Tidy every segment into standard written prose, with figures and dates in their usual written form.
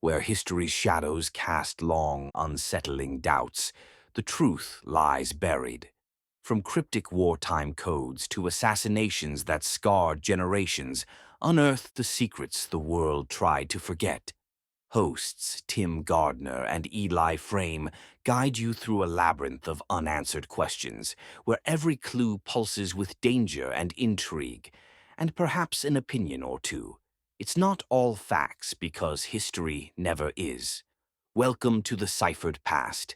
Where history's shadows cast long, unsettling doubts, the truth lies buried. From cryptic wartime codes to assassinations that scarred generations, unearth the secrets the world tried to forget. Hosts Tim Gardner and Eli Frame guide you through a labyrinth of unanswered questions, where every clue pulses with danger and intrigue, and perhaps an opinion or two. It's not all facts because history never is. Welcome to the Ciphered Past.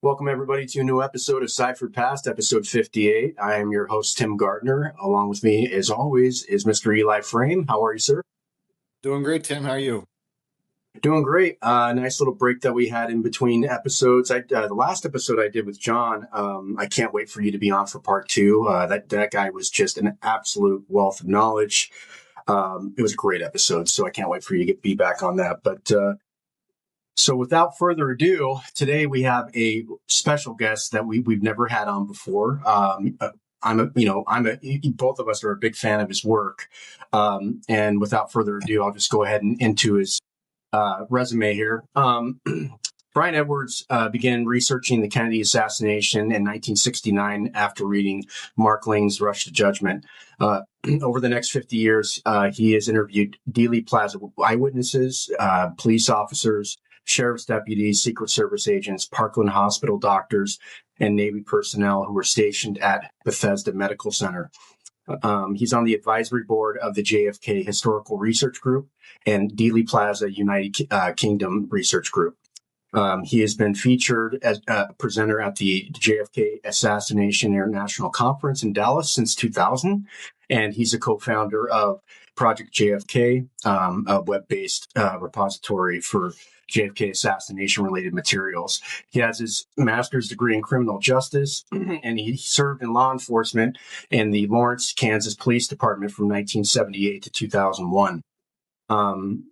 Welcome, everybody, to a new episode of Ciphered Past, episode 58. I am your host, Tim Gardner. Along with me, as always, is Mr. Eli Frame. How are you, sir? Doing great, Tim. How are you? Doing great. Nice little break that we had in between episodes. The last episode I did with John, I can't wait for you to be on for part two. That guy was just an absolute wealth of knowledge. It was a great episode, so I can't wait for you to be back on that. So without further ado, today we have a special guest that we've never had on before. Both of us are a big fan of his work. And without further ado, I'll just go ahead and into his resume here. Brian Edwards began researching the Kennedy assassination in 1969 after reading Mark Lane's Rush to Judgment. Over the next 50 years, he has interviewed Dealey Plaza eyewitnesses, police officers, sheriff's deputies, Secret Service agents, Parkland Hospital doctors, and Navy personnel who were stationed at Bethesda Medical Center. He's on the advisory board of the JFK Historical Research Group and Dealey Plaza United Kingdom Research Group. He has been featured as a presenter at the JFK Assassination International Conference in Dallas since 2000, and he's a co-founder of Project JFK, a web-based repository for JFK assassination-related materials. He has his master's degree in criminal justice, and he served in law enforcement in the Lawrence, Kansas Police Department from 1978 to 2001.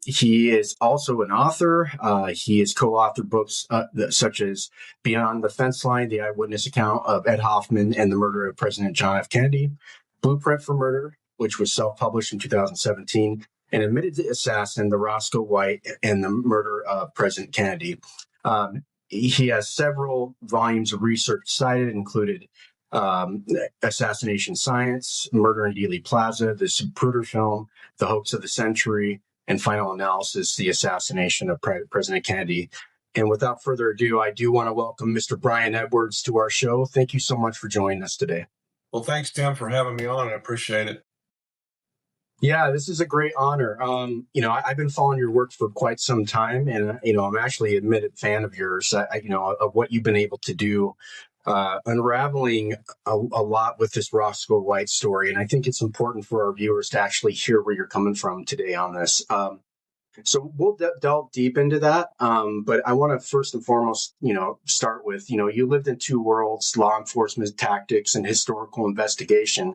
He is also an author. He has co-authored books such as Beyond the Fence Line, the eyewitness account of Ed Hoffman and the murder of President John F. Kennedy, Blueprint for Murder, which was self-published in 2017, and Admitted Assassin, the Roscoe White and the murder of President Kennedy. He has several volumes of research cited, included Assassination Science, Murder in Dealey Plaza, the Zapruder Film, The Hoax of the Century, and Final Analysis, The Assassination of President Kennedy. And without further ado, I do want to welcome Mr. Brian Edwards to our show. Thank you so much for joining us today. Well, thanks, Tim, for having me on. I appreciate it. Yeah, this is a great honor. I've been following your work for quite some time, and, I'm actually an admitted fan of yours, of what you've been able to do, unraveling a lot with this Roscoe White story. And I think it's important for our viewers to actually hear where you're coming from today on this. So we'll delve deep into that. But I want to first and foremost, start with, you lived in two worlds, law enforcement tactics and historical investigation.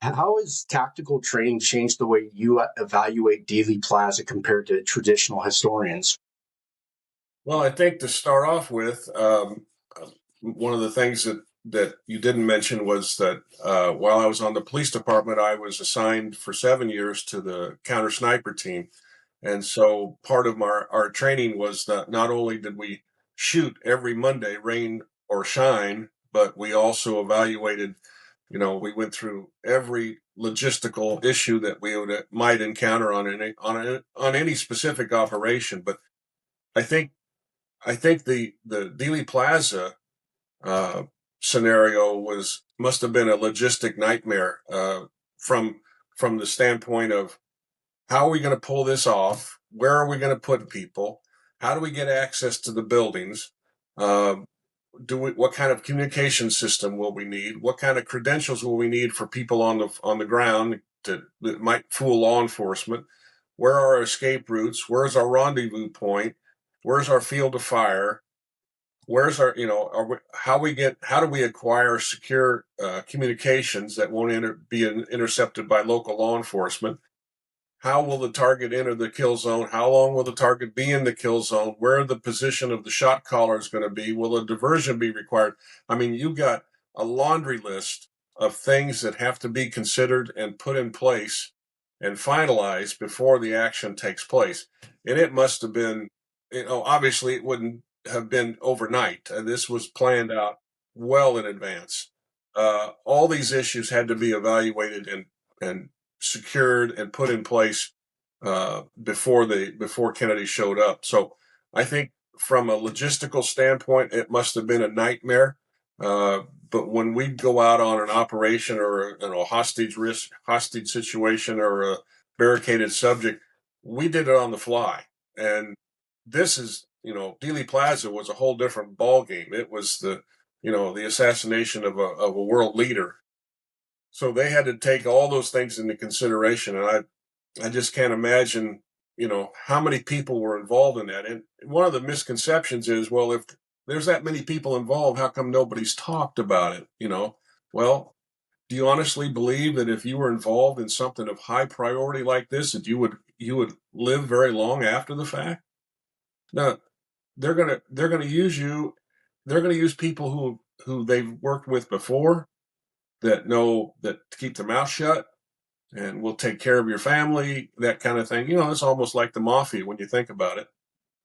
How has tactical training changed the way you evaluate Dealey Plaza compared to traditional historians? Well, I think to start off with, one of the things that you didn't mention was that while I was on the police department, I was assigned for 7 years to the counter sniper team. And so part of our training was that not only did we shoot every Monday, rain or shine, but we also evaluated, we went through every logistical issue that we might encounter on any specific operation. But I think the Dealey Plaza scenario was must have been a logistic nightmare from the standpoint of how are we going to pull this off? Where are we going to put people? How do we get access to the buildings? What kind of communication system will we need? What kind of credentials will we need for people on the ground that might fool law enforcement? Where are our escape routes? Where's our rendezvous point? Where's our field of fire? Where's our, how do we acquire secure communications that won't be intercepted by local law enforcement? How will the target enter the kill zone? How long will the target be in the kill zone? Where the position of the shot caller is going to be? Will a diversion be required? I mean, you've got a laundry list of things that have to be considered and put in place and finalized before the action takes place. And it must have been, obviously it wouldn't have been overnight. This was planned out well in advance. All these issues had to be evaluated and secured and put in place before Kennedy showed up. So I think from a logistical standpoint, it must have been a nightmare. But when we go out on an operation or a hostage situation or a barricaded subject, we did it on the fly. And this is, Dealey Plaza was a whole different ballgame. It was the assassination of a world leader. So they had to take all those things into consideration. And I just can't imagine, how many people were involved in that. And one of the misconceptions is, well, if there's that many people involved, how come nobody's talked about it? Well, do you honestly believe that if you were involved in something of high priority like this, that you would live very long after the fact? No, they're gonna use you. They're gonna use people who they've worked with before, that know that to keep their mouth shut and will take care of your family, that kind of thing. It's almost like the mafia when you think about it.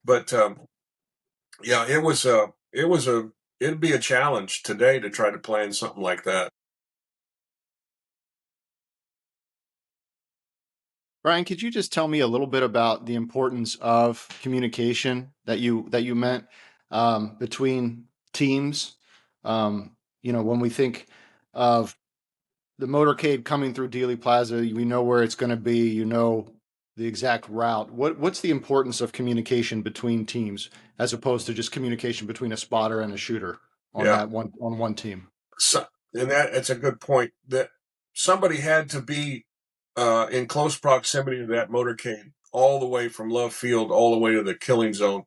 But yeah, it'd be a challenge today to try to plan something like that. Brian, could you just tell me a little bit about the importance of communication that you meant between teams? When we think of the motorcade coming through Dealey Plaza, we know where it's going to be. The exact route. What's the importance of communication between teams as opposed to just communication between a spotter and a shooter on one team? So, and it's a good point, that somebody had to be in close proximity to that motorcade all the way from Love Field all the way to the killing zone.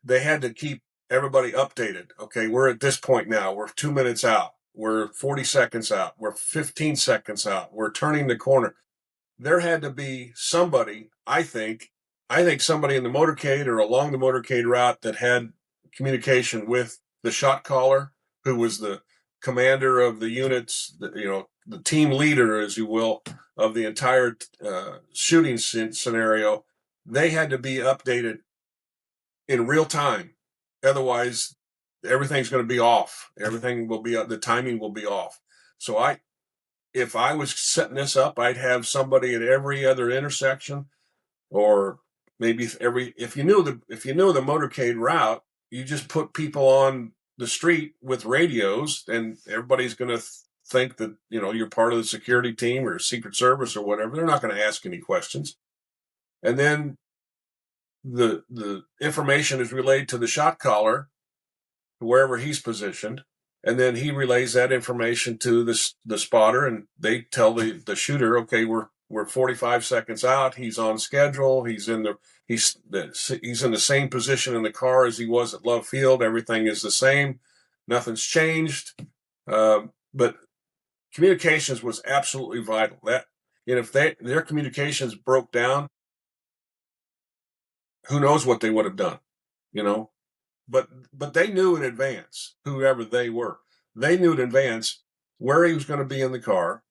They had to keep everybody updated. Okay, we're at this point now. We're 2 minutes out. We're 40 seconds out. We're 15 seconds out. We're turning the corner. There had to be somebody, I think somebody in the motorcade or along the motorcade route that had communication with the shot caller, who was the commander of the units, the team leader, as you will, of the entire shooting scenario. They had to be updated in real time. Otherwise, everything's going to be off. The timing will be off. So if I was setting this up, I'd have somebody at every other intersection, or maybe if you knew the motorcade route, you just put people on the street with radios, and everybody's going to think that you're part of the security team or Secret Service or whatever. They're not going to ask any questions. And then the information is relayed to the shot caller, wherever he's positioned, and then he relays that information to the spotter, and they tell the shooter, okay, we're 45 seconds out. He's on schedule. He's in the same position in the car as he was at Love Field. Everything is the same. Nothing's changed. But communications was absolutely vital. If their communications broke down, who knows what they would have done, But they knew in advance, whoever they were. They knew in advance where he was going to be in the car,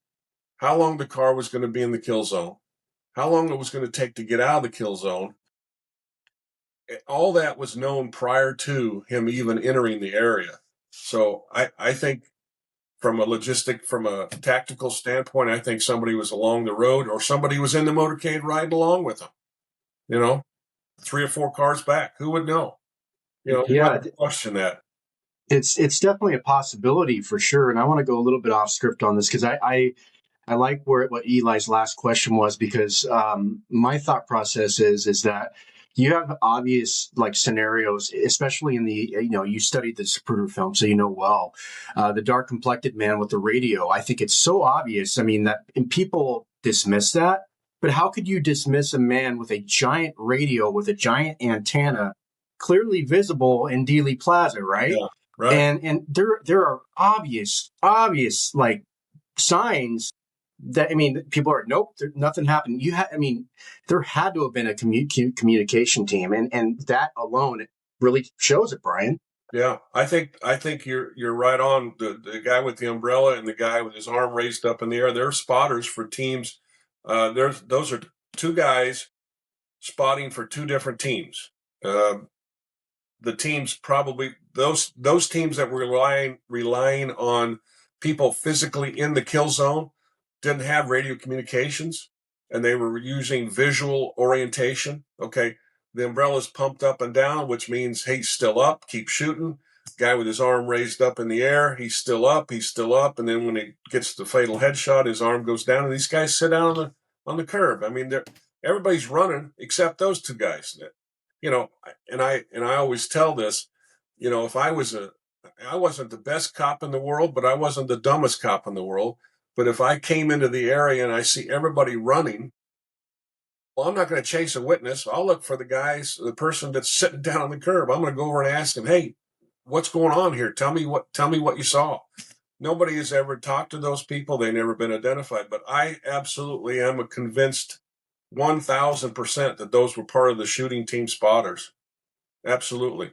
how long the car was going to be in the kill zone, how long it was going to take to get out of the kill zone. All that was known prior to him even entering the area. So I think from a tactical standpoint, I think somebody was along the road, or somebody was in the motorcade riding along with him, 3 or 4 cars back. Who would know? You Yeah. might question that. It's definitely a possibility for sure. And I want to go a little bit off script on this because I like what Eli's last question was, because my thought process is that you have obvious like scenarios, especially in the, you studied the Zapruder film, so well, the dark complected man with the radio. I think it's so obvious. I mean, that and people dismiss that, but how could you dismiss a man with a giant radio with a giant antenna, clearly visible in Dealey Plaza, right? Yeah, right. And there are obvious like signs that, I mean, people are, nope, nothing happened. There had to have been a communication team, and that alone really shows it, Brian. Yeah, I think you're right on. The guy with the umbrella and the guy with his arm raised up in the air, they're spotters for teams. Those are two guys spotting for two different teams. The teams probably those teams that were relying on people physically in the kill zone didn't have radio communications, and they were using visual orientation. Okay, the umbrella's pumped up and down, which means he's still up, keep shooting. Guy with his arm raised up in the air, he's still up, and then when he gets the fatal headshot, his arm goes down, and these guys sit down on the curb. I mean, everybody's running except those two guys. And I always tell this, if I wasn't the best cop in the world, but I wasn't the dumbest cop in the world. But if I came into the area and I see everybody running, well, I'm not going to chase a witness. I'll look for the person that's sitting down on the curb. I'm going to go over and ask him, hey, what's going on here? Tell me what you saw. Nobody has ever talked to those people. They've never been identified, but I absolutely am a convinced 1,000% that those were part of the shooting team spotters. Absolutely.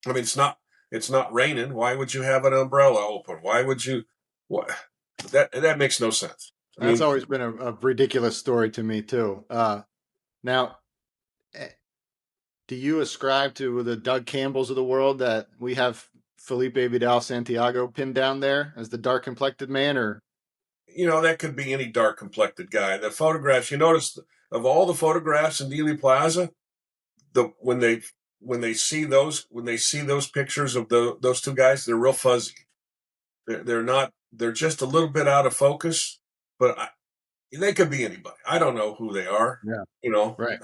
I mean, it's not raining. Why would you have an umbrella open? Why would you? What? That makes no sense. That's always been a ridiculous story to me too. Now, do you ascribe to the Doug Campbells of the world that we have Felipe Vidal Santiago pinned down there as the dark complected man, or? That could be any dark complected guy. The photographs, you notice of all the photographs in Dealey Plaza, when they see those pictures of those two guys, they're real fuzzy. They're not. They're just a little bit out of focus, but they could be anybody. I don't know who they are. Yeah. Right.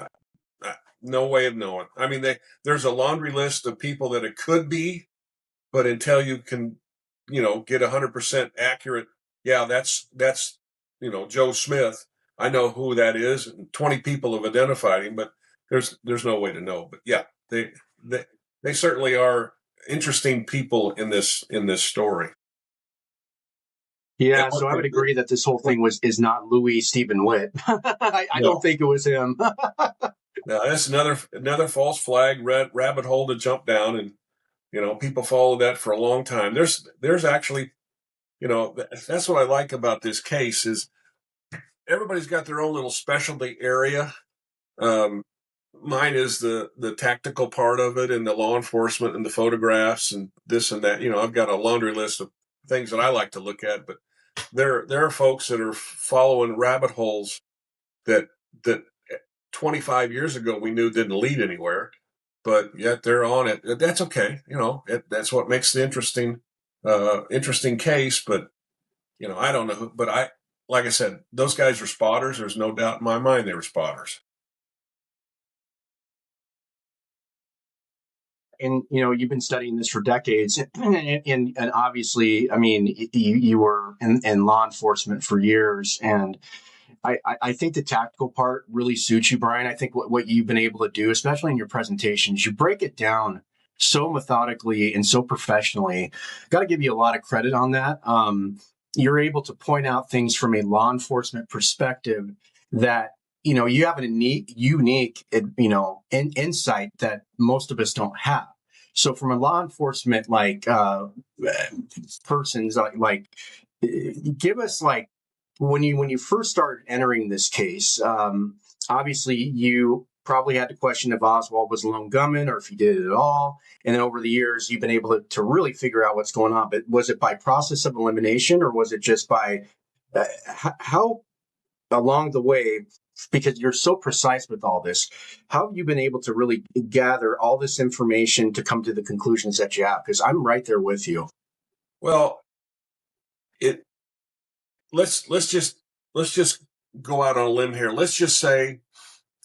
No way of knowing. I mean, there's a laundry list of people that it could be, but until you can, get 100% accurate, yeah, that's Joe Smith. I know who that is, and 20 people have identified him, but there's no way to know. But yeah, they certainly are interesting people in this story. Yeah, so I would agree that this whole thing is not Louis Stephen Witt. I don't think it was him. Now that's another false flag, rabbit hole to jump down, and people follow that for a long time. There's actually, that's what I like about this case is everybody's got their own little specialty area. Mine is the tactical part of it, and the law enforcement, and the photographs, and this and that. I've got a laundry list of things that I like to look at, but there are folks that are following rabbit holes that 25 years ago we knew didn't lead anywhere, but yet they're on it. That's okay. That's what makes the interesting case. But I don't know. But like I said, those guys were spotters. There's no doubt in my mind they were spotters. And you've been studying this for decades, and obviously, I mean, you were in law enforcement for years, and I think the tactical part really suits you, Brian. I think what you've been able to do, especially in your presentations, you break it down so methodically and so professionally. Got to give you a lot of credit on that. You're able to point out things from a law enforcement perspective that you have a unique insight that most of us don't have. So from a law enforcement persons, give us when you first started entering this case. Obviously, you probably had to question if Oswald was a lone gunman or if he did it at all. And then over the years, you've been able to really figure out what's going on. But was it by process of elimination, or was it just by how along the way because you're so precise with all this, how have you been able to really gather all this information to come to the conclusions that you have? Because I'm right there with you. Well, let's just go out on a limb here. Let's just say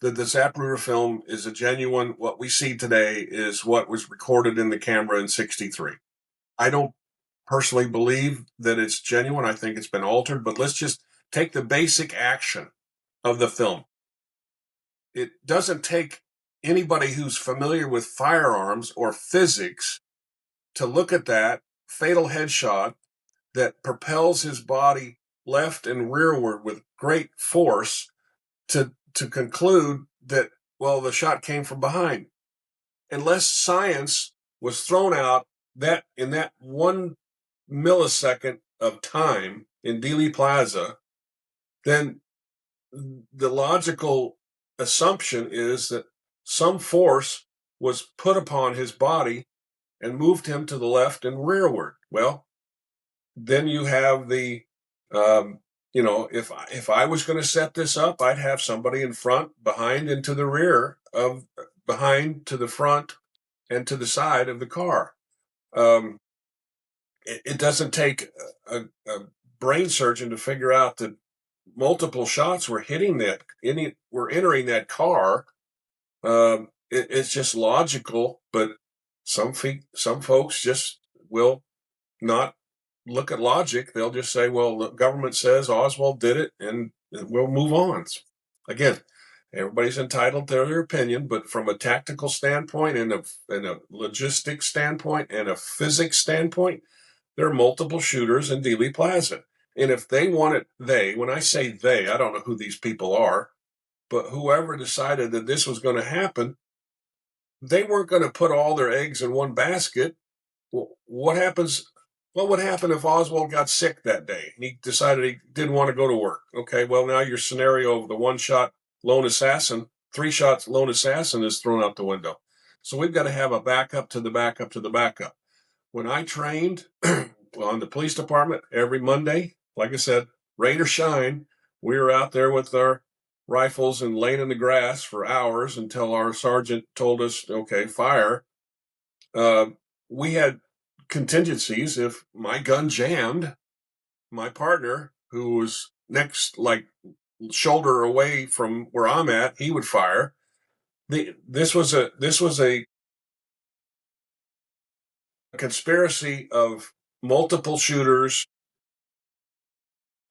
that the Zapruder film is a genuine. What we see today is what was recorded in the camera in '63. I don't personally believe that it's genuine. I think it's been altered, but let's just take the basic action of the film. It doesn't take anybody who's familiar with firearms or physics to look at that fatal headshot that propels his body left and rearward with great force to conclude that, well, the shot came from behind. Unless science was thrown out that in that 1 millisecond of time in Dealey Plaza, then the logical assumption is that some force was put upon his body and moved him to the left and rearward. Well, then you have the, if I was going to set this up, I'd have somebody in front, behind, and to the rear of, behind, to the front, and to the side of the car. It doesn't take a brain surgeon to figure out that multiple shots were hitting that, were entering that car. It's just logical, but some folks just will not look at logic. They'll just say, well, the government says Oswald did it, and we'll move on. Again, everybody's entitled to their opinion, but from a tactical standpoint and a logistics standpoint and a physics standpoint, there are multiple shooters in Dealey Plaza. And if they wanted, when I say they, I don't know who these people are, but whoever decided that this was going to happen, they weren't going to put all their eggs in one basket. Well, what would happen if Oswald got sick that day and he decided he didn't want to go to work? Okay, well, now your scenario of the 1-shot lone assassin, 3-shot lone assassin is thrown out the window. So we've got to have a backup to the backup to the backup. When I trained on the police department every Monday, like I said, rain or shine, we were out there with our rifles and laying in the grass for hours until our sergeant told us, okay, fire. We had contingencies. If my gun jammed, my partner, who was next, like shoulder away from where I'm at, he would fire. This was a conspiracy of multiple shooters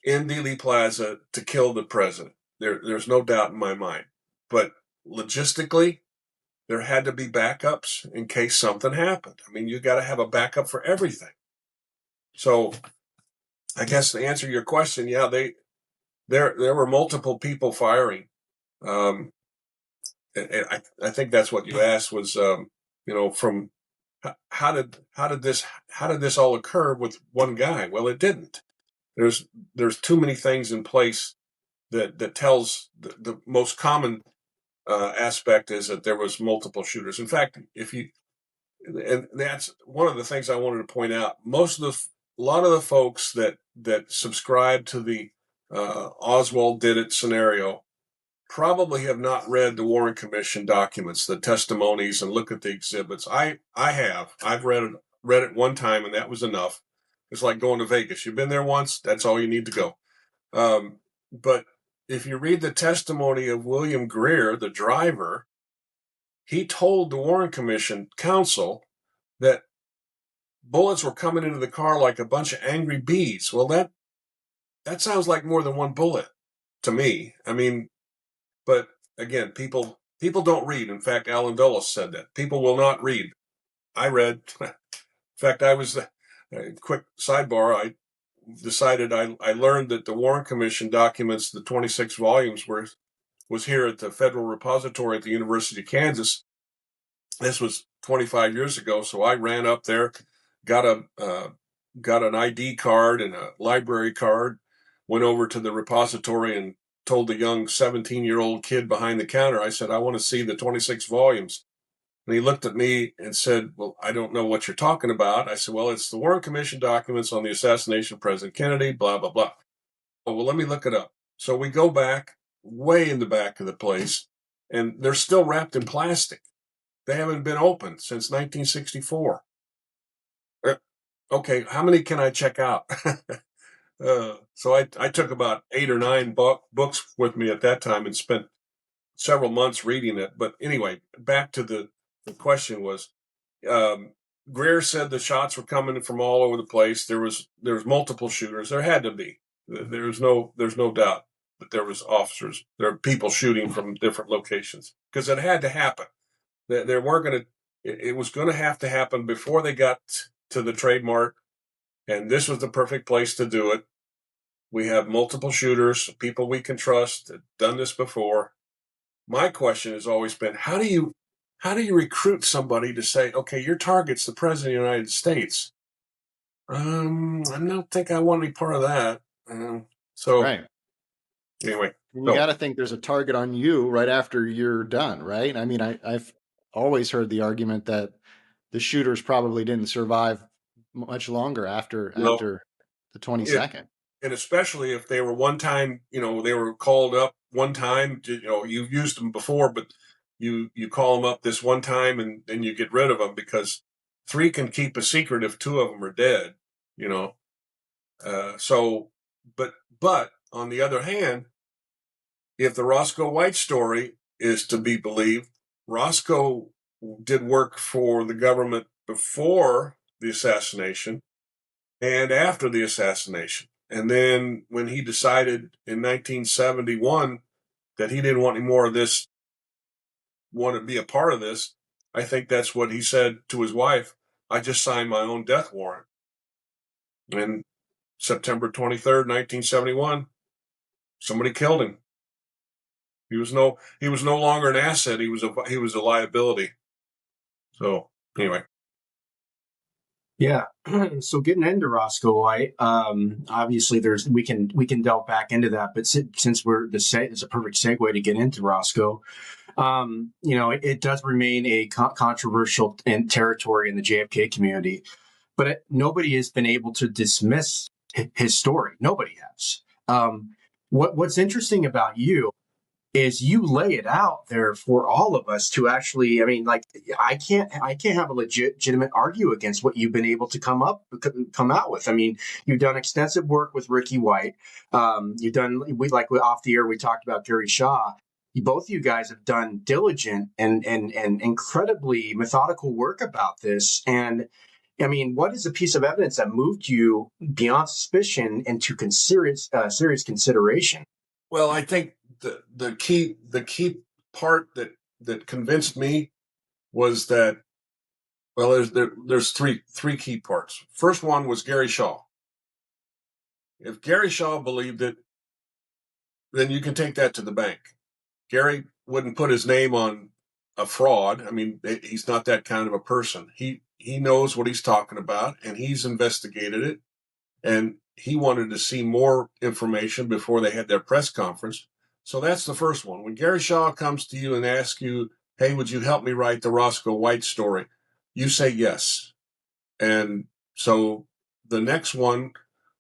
in Dealey Plaza to kill the president. There's no doubt in my mind. But logistically, there had to be backups in case something happened. I mean, you got to have a backup for everything. So I guess to answer your question, yeah, there were multiple people firing. And I think that's what you asked was, from how did this all occur with one guy? Well, it didn't. There's too many things in place that tells the most common aspect is that there was multiple shooters. In fact, and that's one of the things I wanted to point out. A lot of the folks that subscribe to the Oswald did it scenario probably have not read the Warren Commission documents, the testimonies, and look at the exhibits. I have. I've read it one time, and that was enough. It's like going to Vegas. You've been there once. That's all you need to go. But if you read the testimony of William Greer, the driver, he told the Warren Commission counsel that bullets were coming into the car like a bunch of angry bees. Well, that sounds like more than one bullet to me. I mean, but again, people don't read. In fact, Alan Dulles said that. People will not read. I read. In fact, quick sidebar, I decided I learned that the Warren Commission documents, the 26 volumes, was here at the Federal Repository at the University of Kansas. This was 25 years ago, so I ran up there, got an ID card and a library card, went over to the repository and told the young 17-year-old kid behind the counter, I said, I want to see the 26 volumes. And he looked at me and said, well, I don't know what you're talking about. I said, well, it's the Warren Commission documents on the assassination of President Kennedy, blah, blah, blah. Oh, well, let me look it up. So we go back way in the back of the place, and they're still wrapped in plastic. They haven't been opened since 1964. Okay, how many can I check out? So I took about 8 or 9 books with me at that time and spent several months reading it. But anyway, back to the question was, Greer said the shots were coming from all over the place. There was multiple shooters. There had to be. There's no doubt that there was officers. There are people shooting from different locations because it had to happen. There weren't going to. It was going to have to happen before they got to the Trade Mart, and this was the perfect place to do it. We have multiple shooters, people we can trust, done this before. My question has always been, how do you recruit somebody to say, okay, your target's the president of the United States? I don't think I want any part of that. So Right. anyway, And you got to think there's a target on you right after you're done, right? I mean, I've always heard the argument that the shooters probably didn't survive much longer after the 22nd. And especially if they were one time, they were called up one time. You've used them before, but you call them up this one time and then you get rid of them because 3 can keep a secret if 2 of them are dead. But on the other hand, if the Roscoe White story is to be believed, Roscoe did work for the government before the assassination and after the assassination. And then when he decided in 1971 that he didn't want any more of this, want to be a part of this, I think that's what he said to his wife. I just signed my own death warrant. And September 23rd, 1971, somebody killed him. He was no longer an asset. He was a liability. So anyway. Yeah. So getting into Roscoe White, obviously we can delve back into that, but since it's a perfect segue to get into Roscoe. It does remain a controversial territory in the JFK community, but nobody has been able to dismiss his story. Nobody has. What's interesting about you is you lay it out there for all of us to actually, I can't have a legitimate argue against what you've been able to come out with. I mean, you've done extensive work with Ricky White. You've done, off the air, we talked about Gary Shaw. Both of you guys have done diligent and incredibly methodical work about this. And I mean, what is a piece of evidence that moved you beyond suspicion into serious consideration? Well, I think the key part that convinced me was that, well, there's three key parts. First one was Gary Shaw. If Gary Shaw believed it, then you can take that to the bank. Gary wouldn't put his name on a fraud. I mean, he's not that kind of a person. He knows what he's talking about, and he's investigated it, and he wanted to see more information before they had their press conference. So that's the first one. When Gary Shaw comes to you and asks you, hey, would you help me write the Roscoe White story? You say yes. And so the next one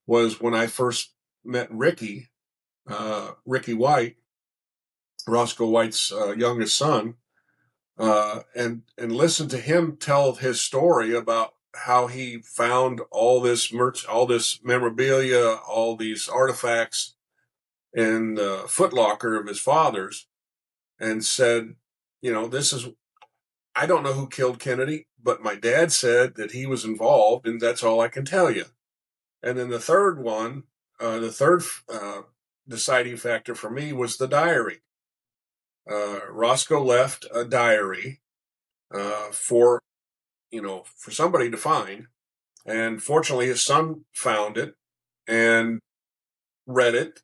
was when I first met Ricky White, Roscoe White's youngest son, and listened to him tell his story about how he found all this all this memorabilia, all these artifacts in the footlocker of his father's, and said, this is, I don't know who killed Kennedy, but my dad said that he was involved, and that's all I can tell you. And then the third one, deciding factor for me was the diary. Roscoe left a diary for somebody to find. And fortunately, his son found it and read it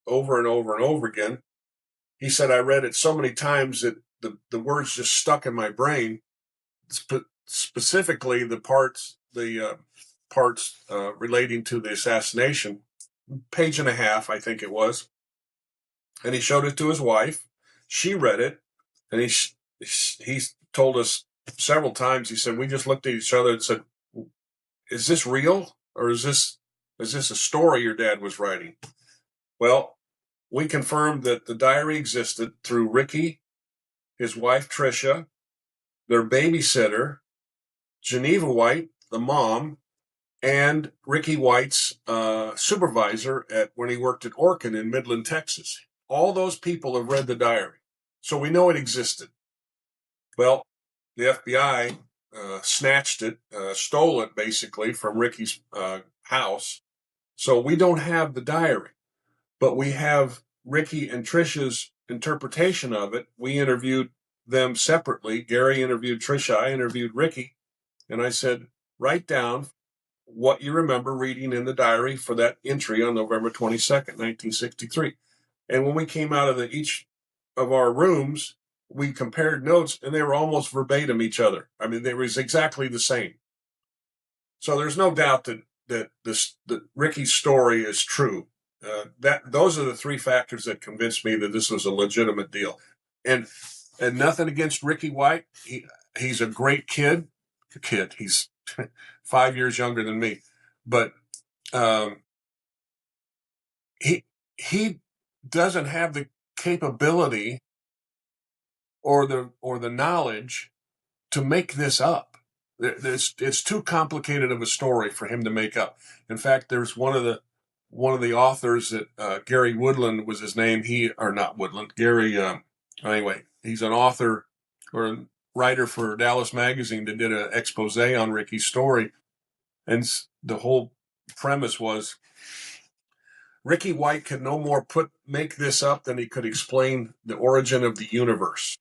over and over and over again. He said, I read it so many times that the words just stuck in my brain, specifically the parts relating to the assassination, page and a half, I think it was. And he showed it to his wife. She read it, and he told us several times, he said, we just looked at each other and said, is this real? Or is this a story your dad was writing? Well, we confirmed that the diary existed through Ricky, his wife Tricia, their babysitter, Geneva White, the mom, and Ricky White's supervisor when he worked at Orkin in Midland, Texas. All those people have read the diary, so we know it existed. Well, the FBI snatched it, stole it basically from Ricky's house. So we don't have the diary, but we have Ricky and Tricia's interpretation of it. We interviewed them separately. Gary interviewed Tricia, I interviewed Ricky, and I said, write down what you remember reading in the diary for that entry on November 22nd, 1963. And when we came out of each of our rooms, we compared notes, and they were almost verbatim each other. I mean, they were exactly the same. So there's no doubt that Ricky's story is true. Those are the three factors that convinced me that this was a legitimate deal. And nothing against Ricky White. He's a great kid. He's 5 years younger than me, but he doesn't have the capability or the knowledge to make this up. It's too complicated of a story for him to make up. In fact, there's one of the authors that Gary Woodland was his name. Anyway, he's an author or a writer for Dallas Magazine that did an expose on Ricky's story, and the whole premise was Ricky White could no more make this up than he could explain the origin of the universe.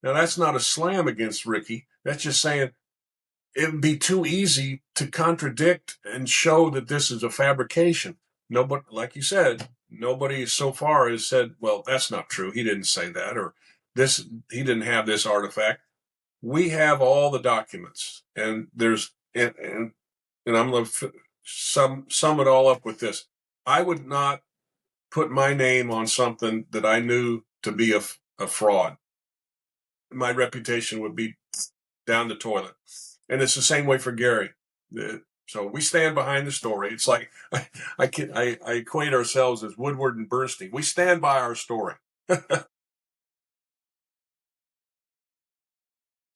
Now, that's not a slam against Ricky. That's just saying it would be too easy to contradict and show that this is a fabrication. Nobody, like you said, nobody so far has said, well, that's not true. He didn't say that, or he didn't have this artifact. We have all the documents, and I'm going to sum it all up with this. I would not put my name on something that I knew to be a fraud. My reputation would be down the toilet. And it's the same way for Gary. So we stand behind the story. It's like I equate ourselves as Woodward and Bernstein. We stand by our story.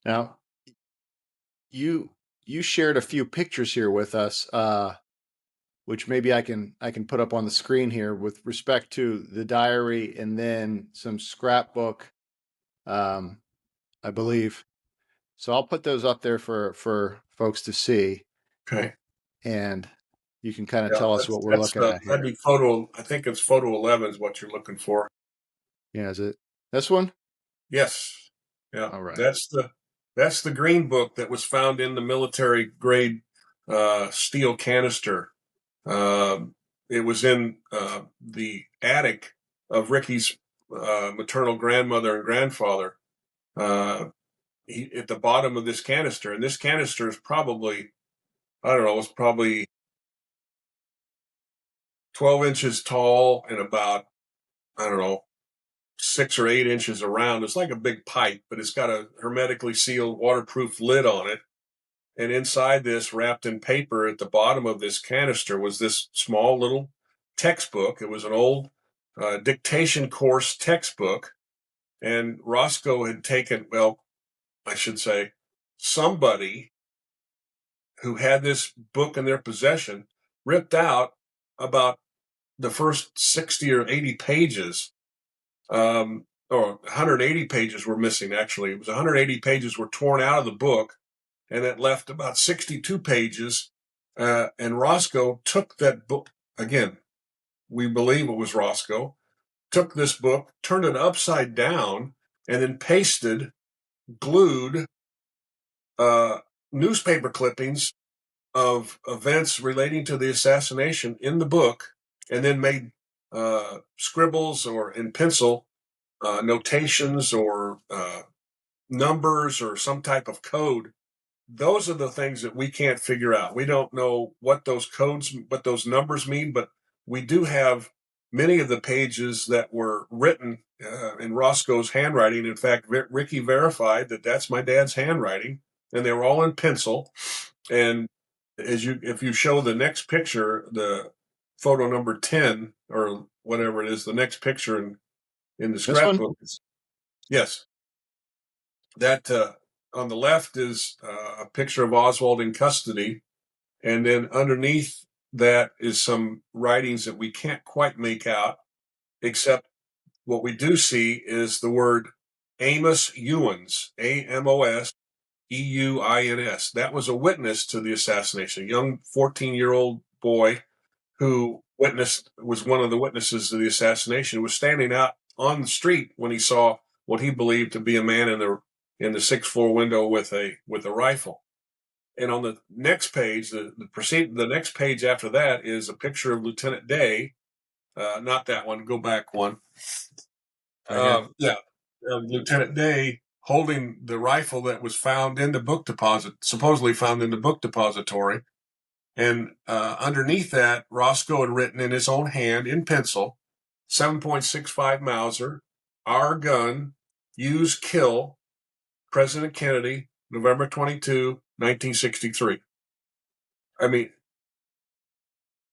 Now, you shared a few pictures here with us, which maybe I can put up on the screen here with respect to the diary, and then some scrapbook, I believe. So I'll put those up there for folks to see. Okay. And you can kind of tell us what we're looking at here. That'd be I think it's photo 11 is what you're looking for. Yeah, is it this one? Yes. Yeah. All right. That's the green book that was found in the military grade steel canister. It was in the attic of Ricky's maternal grandmother and grandfather. At the bottom of this canister, and this canister is probably, I don't know, it's probably 12 inches tall and about, I don't know, 6 or 8 inches around. It's like a big pipe, but it's got a hermetically sealed waterproof lid on it. And inside this, wrapped in paper at the bottom of this canister, was this small little textbook. It was an old dictation course textbook. And Roscoe had taken, well, I should say, somebody who had this book in their possession ripped out about the first 60 or 80 pages, or 180 pages were missing, actually. It was 180 pages were torn out of the book, and it left about 62 pages. And Roscoe took that book, again, we believe it was Roscoe, took this book, turned it upside down, and then glued newspaper clippings of events relating to the assassination in the book, and then made scribbles or in pencil notations or numbers or some type of code. Those are the things that we can't figure out. We don't know what those numbers mean, but we do have many of the pages that were written in Roscoe's handwriting. In fact, Ricky verified that that's my dad's handwriting, and they were all in pencil. And if you show the next picture, the photo number 10 or whatever it is, the next picture in the This one? scrapbook. Yes. That on the left is a picture of Oswald in custody. And then underneath that is some writings that we can't quite make out, except what we do see is the word Amos Ewins, Amos Euins. That was a witness to the assassination, a young 14-year-old boy who was one of the witnesses to the assassination, was standing out on the street when he saw what he believed to be a man in the sixth floor window with a rifle. And on the next page, the next page after that is a picture of Lieutenant Day. Not that one. Go back one. Lieutenant Day holding the rifle that was found in the book deposit, supposedly found in the book depository. And underneath that, Roscoe had written in his own hand, in pencil, 7.65 Mauser, our gun, use, kill, President Kennedy, November 22, 1963. I mean,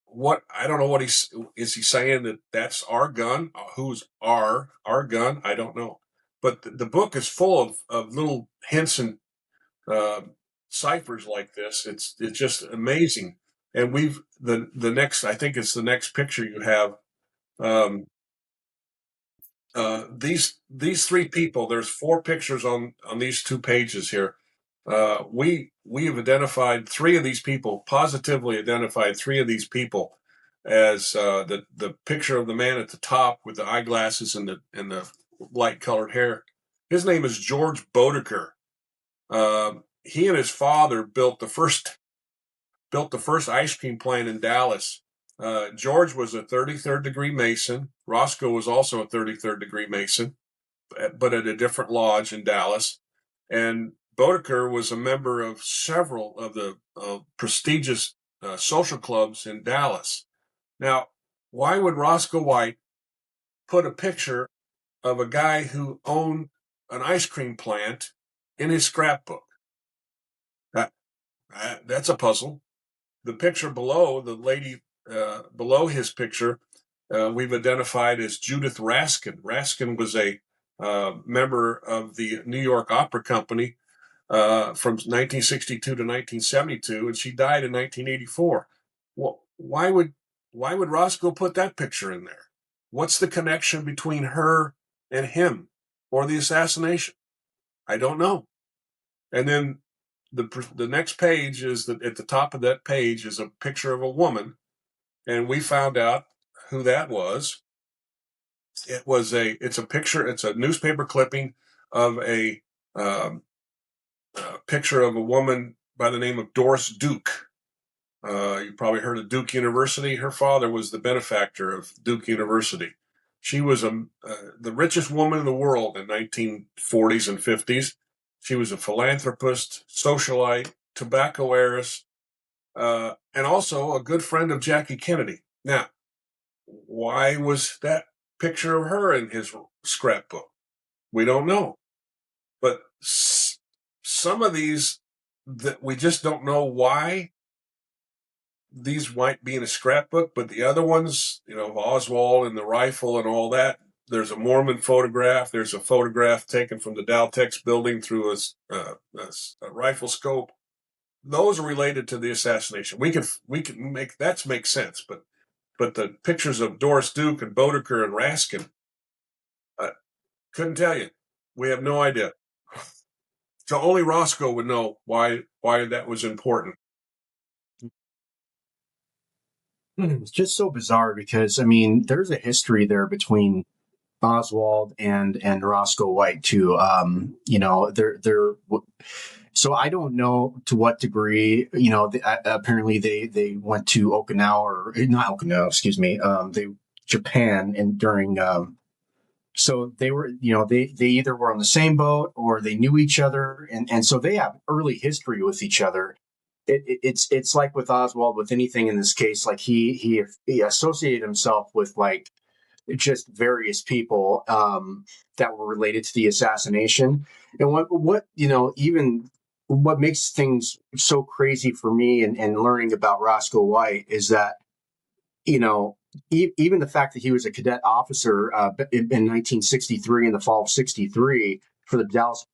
I don't know what is he saying that that's our gun? Who's our gun? I don't know. But the book is full of little hints and ciphers like this. It's just amazing. And the next, I think it's the next picture you have. These three people, there's 4 pictures on these 2 pages here. We have identified 3 of these people, positively identified 3 of these people as the picture of the man at the top with the eyeglasses and the light colored hair. His name is George Bodeker. He and his father built the first ice cream plant in Dallas. George was a 33rd degree Mason. Roscoe was also a 33rd degree Mason, but at a different lodge in Dallas. And Bodeker was a member of several of the prestigious social clubs in Dallas. Now, why would Roscoe White put a picture of a guy who owned an ice cream plant in his scrapbook? That's a puzzle. The picture below, the lady below his picture, we've identified as Judith Raskin. Raskin was a member of the New York Opera Company from 1962 to 1972, and she died in 1984. Well, why would Roscoe put that picture in there? What's the connection between her and him or the assassination? I don't know. And then the next page is that at the top of that page is a picture of a woman, and we found out who that was. It's a newspaper clipping of a picture of a woman by the name of Doris Duke. You probably heard of Duke University. Her father was the benefactor of Duke University. She was the richest woman in the world in 1940s and 50s. She was a philanthropist, socialite, tobacco heiress, and also a good friend of Jackie Kennedy. Now, why was that picture of her in his scrapbook? We don't know. But some of these that we just don't know why these might be in a scrapbook, but the other ones, of Oswald and the rifle and all that, there's a Mormon photograph. There's a photograph taken from the Daltex building through a rifle scope. Those are related to the assassination. We can make sense, but the pictures of Doris Duke and Bodeker and Raskin, couldn't tell you. We have no idea. So only Roscoe would know why that was important. It's just so bizarre because, I mean, there's a history there between Oswald and Roscoe White too. So I don't know to what degree, apparently they went to Okinawa, or not Okinawa, excuse me, Japan, and during, so they were, they either were on the same boat or they knew each other. And so they have early history with each other. It's like with Oswald, with anything in this case, like he associated himself with like just various people that were related to the assassination. And what makes things so crazy for me and learning about Roscoe White is that, even the fact that he was a cadet officer in 1963, in the fall of 63, for the Dallas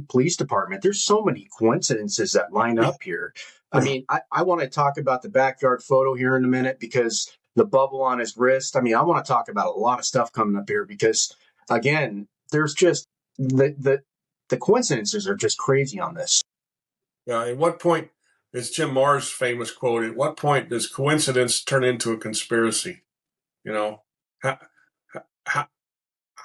Police Department. There's so many coincidences that line up here. I mean, I want to talk about the backyard photo here in a minute, because the bubble on his wrist. I mean, I want to talk about a lot of stuff coming up here, because, again, there's just the coincidences are just crazy on this. Yeah. At what point is Jim Marr's famous quote? At what point does coincidence turn into a conspiracy? You know, what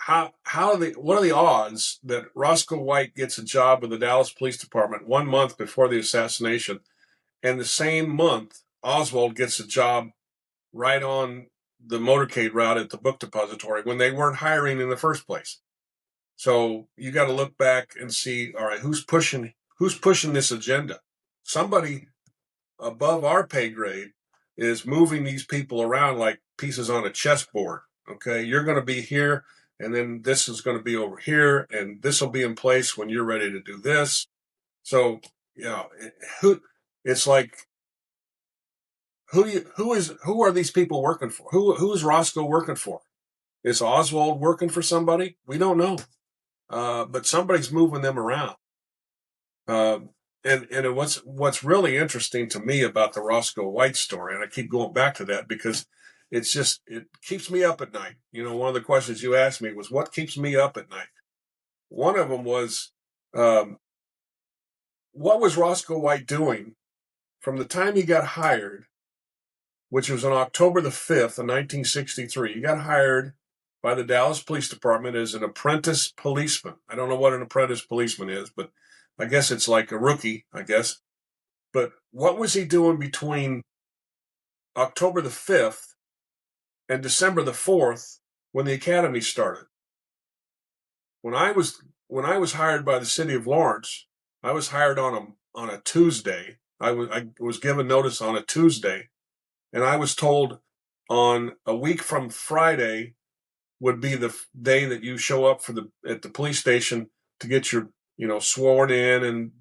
are the odds that Roscoe White gets a job with the Dallas Police Department 1 month before the assassination, and the same month Oswald gets a job right on the motorcade route at the book depository when they weren't hiring in the first place? So you got to look back and see, all right, who's pushing this agenda? Somebody above our pay grade is moving these people around like pieces on a chessboard. Okay, you're going to be here, and then this is going to be over here, and this will be in place when you're ready to do this. So, it's like, who are these people working for? Who is Roscoe working for? Is Oswald working for somebody? We don't know, but somebody's moving them around. And what's really interesting to me about the Roscoe White story, and I keep going back to that because it keeps me up at night. One of the questions you asked me was, what keeps me up at night? One of them was, what was Roscoe White doing from the time he got hired, which was on October the 5th of 1963. He got hired by the Dallas Police Department as an apprentice policeman. I don't know what an apprentice policeman is, but I guess it's like a rookie, I guess. But what was he doing between October the 5th and December the 4th when the academy started? When I was hired by the city of Lawrence, I was hired on a Tuesday. I was given notice on a Tuesday, and I was told on a week from Friday would be the day that you show up at the police station to get your sworn in and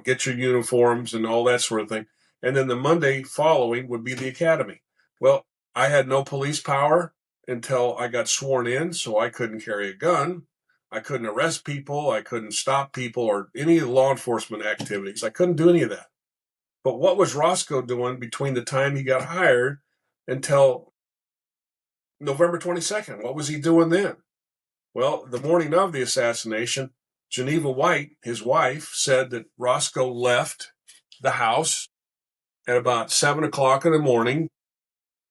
get your uniforms and all that sort of thing. And then the Monday following would be the academy. Well, I had no police power until I got sworn in, so I couldn't carry a gun. I couldn't arrest people. I couldn't stop people or any of the law enforcement activities. I couldn't do any of that. But what was Roscoe doing between the time he got hired until November 22nd? What was he doing then? Well, the morning of the assassination, Geneva White, his wife, said that Roscoe left the house at about 7 o'clock in the morning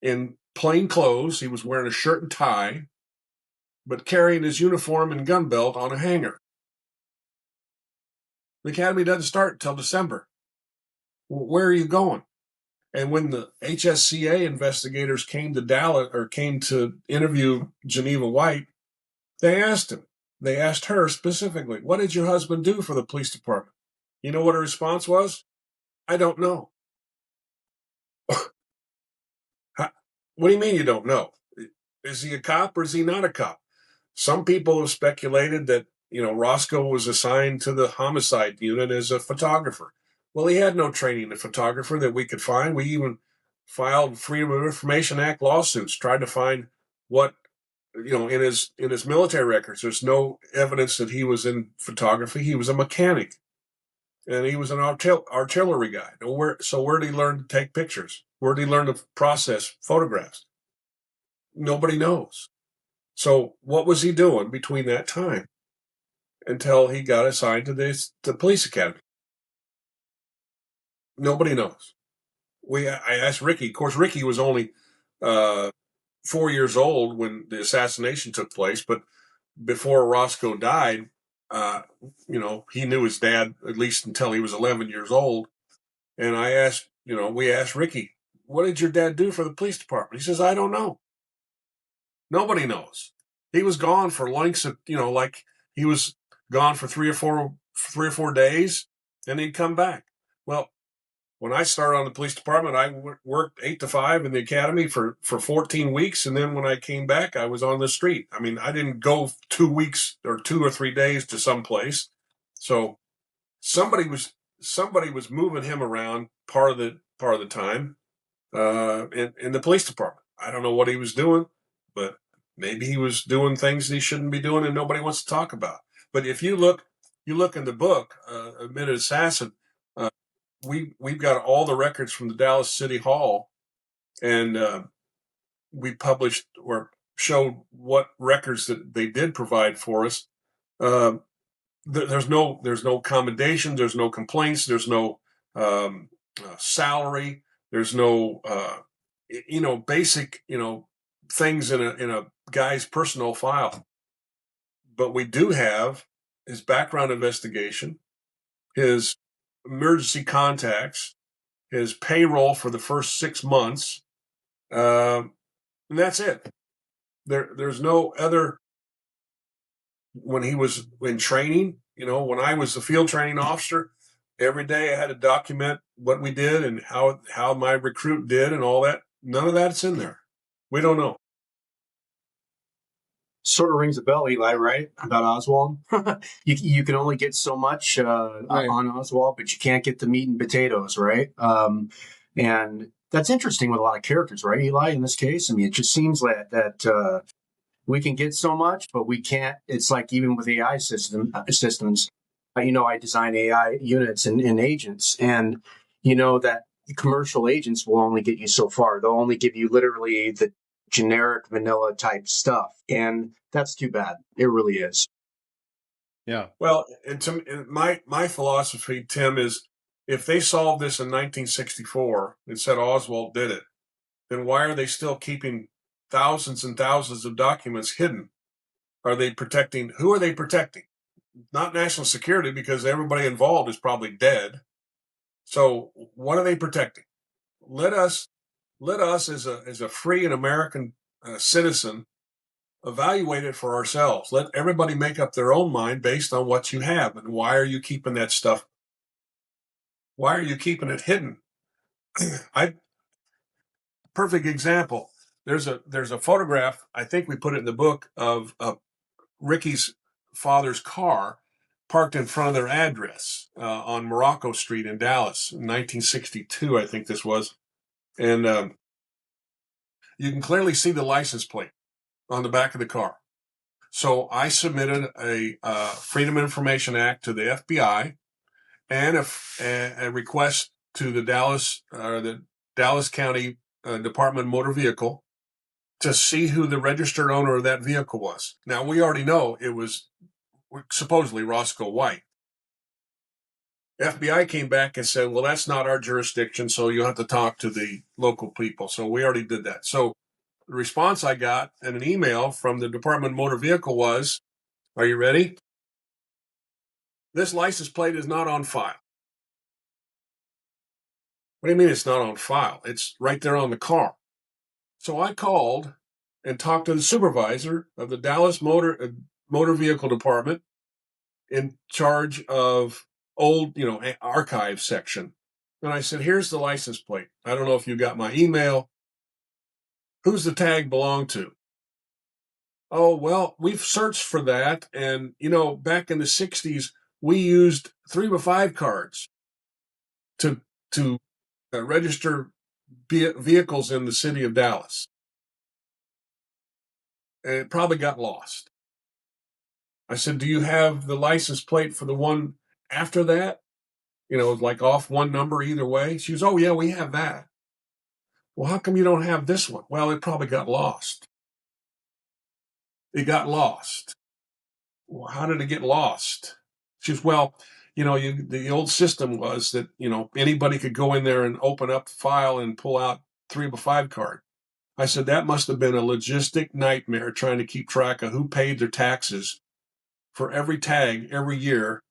in plain clothes. He was wearing a shirt and tie, but carrying his uniform and gun belt on a hanger. The academy doesn't start until December. Where are you going? And when the HSCA investigators came to Dallas, or came to interview Geneva White, they asked her specifically, what did your husband do for the police department? You know what her response was? I don't know. What do you mean you don't know? Is he a cop or is he not a cop? Some people have speculated that, Roscoe was assigned to the homicide unit as a photographer. Well, he had no training as a photographer that we could find. We even filed Freedom of Information Act lawsuits, tried to find what, in his military records. There's no evidence that he was in photography. He was a mechanic, and he was an artillery guy. So where did he learn to take pictures? Where did he learn to process photographs? Nobody knows. So what was he doing between that time until he got assigned to the police academy? Nobody knows. I asked Ricky. Of course, Ricky was only 4 years old when the assassination took place, but before Roscoe died, he knew his dad at least until he was 11 years old. And we asked Ricky, what did your dad do for the police department? He says, I don't know. Nobody knows. He was gone for lengths of, like he was gone for 3 or 4 days, and he'd come back. Well, when I started on the police department, I worked 8 to 5 in the academy for 14 weeks. And then when I came back, I was on the street. I mean, I didn't go 2 weeks or 2 or 3 days to some place. So somebody was moving him around part of the time in the police department. I don't know what he was doing, but maybe he was doing things that he shouldn't be doing and nobody wants to talk about. But if you look in the book, Admitted Assassin, we've got all the records from the Dallas City Hall, and we published or showed what records that they did provide for us. There's no commendation, there's no complaints, there's no salary, there's no basic things in a guy's personal file. But we do have his background investigation, his emergency contacts, his payroll for the first 6 months, and that's it. There's no other. When he was in training, when I was the field training officer, every day I had to document what we did and how my recruit did and all that. None of that's in there. We don't know. Sort of rings a bell, Eli, right? About Oswald. You can only get so much Right. on Oswald, but you can't get the meat and potatoes, right? And that's interesting with a lot of characters, right, Eli? In this case, I mean, it just seems that we can get so much, but we can't. It's like even with AI systems. I design AI units and agents, and that commercial agents will only get you so far. They'll only give you literally the generic vanilla type stuff, and that's too bad. It really is. Yeah. Well, and my philosophy, Tim, is if they solved this in 1964 and said Oswald did it, then why are they still keeping thousands and thousands of documents hidden? Who are they protecting? Not national security, because everybody involved is probably dead. So what are they protecting? Let us as a free and American citizen evaluate it for ourselves. Let everybody make up their own mind based on what you have. And why are you keeping that stuff? Why are you keeping it hidden? Perfect example. There's a photograph, I think we put it in the book, of Ricky's father's car parked in front of their address on Morocco Street in Dallas in 1962, I think this was. And you can clearly see the license plate on the back of the car. So I submitted a Freedom of Information Act to the FBI and a request to the Dallas County Department of Motor Vehicle to see who the registered owner of that vehicle was. Now, we already know it was supposedly Roscoe White. FBI came back and said, well, that's not our jurisdiction, so you'll have to talk to the local people. So we already did that. So the response I got in an email from the Department of Motor Vehicle was, are you ready? This license plate is not on file. What do you mean it's not on file? It's right there on the car. So I called and talked to the supervisor of the Dallas Motor Vehicle Department in charge of old, archive section. And I said, here's the license plate. I don't know if you got my email. Who's the tag belong to? Oh, well, we've searched for that. And, back in the 60s, we used 3x5 cards to register vehicles in the city of Dallas. And it probably got lost. I said, do you have the license plate for the one after that? Like off one number either way. She goes, oh, yeah, we have that. Well, how come you don't have this one? Well, it probably got lost. It got lost. Well, how did it get lost? She goes, well, the old system was that, anybody could go in there and open up the file and pull out 3x5 card. I said, that must have been a logistic nightmare trying to keep track of who paid their taxes for every tag every year.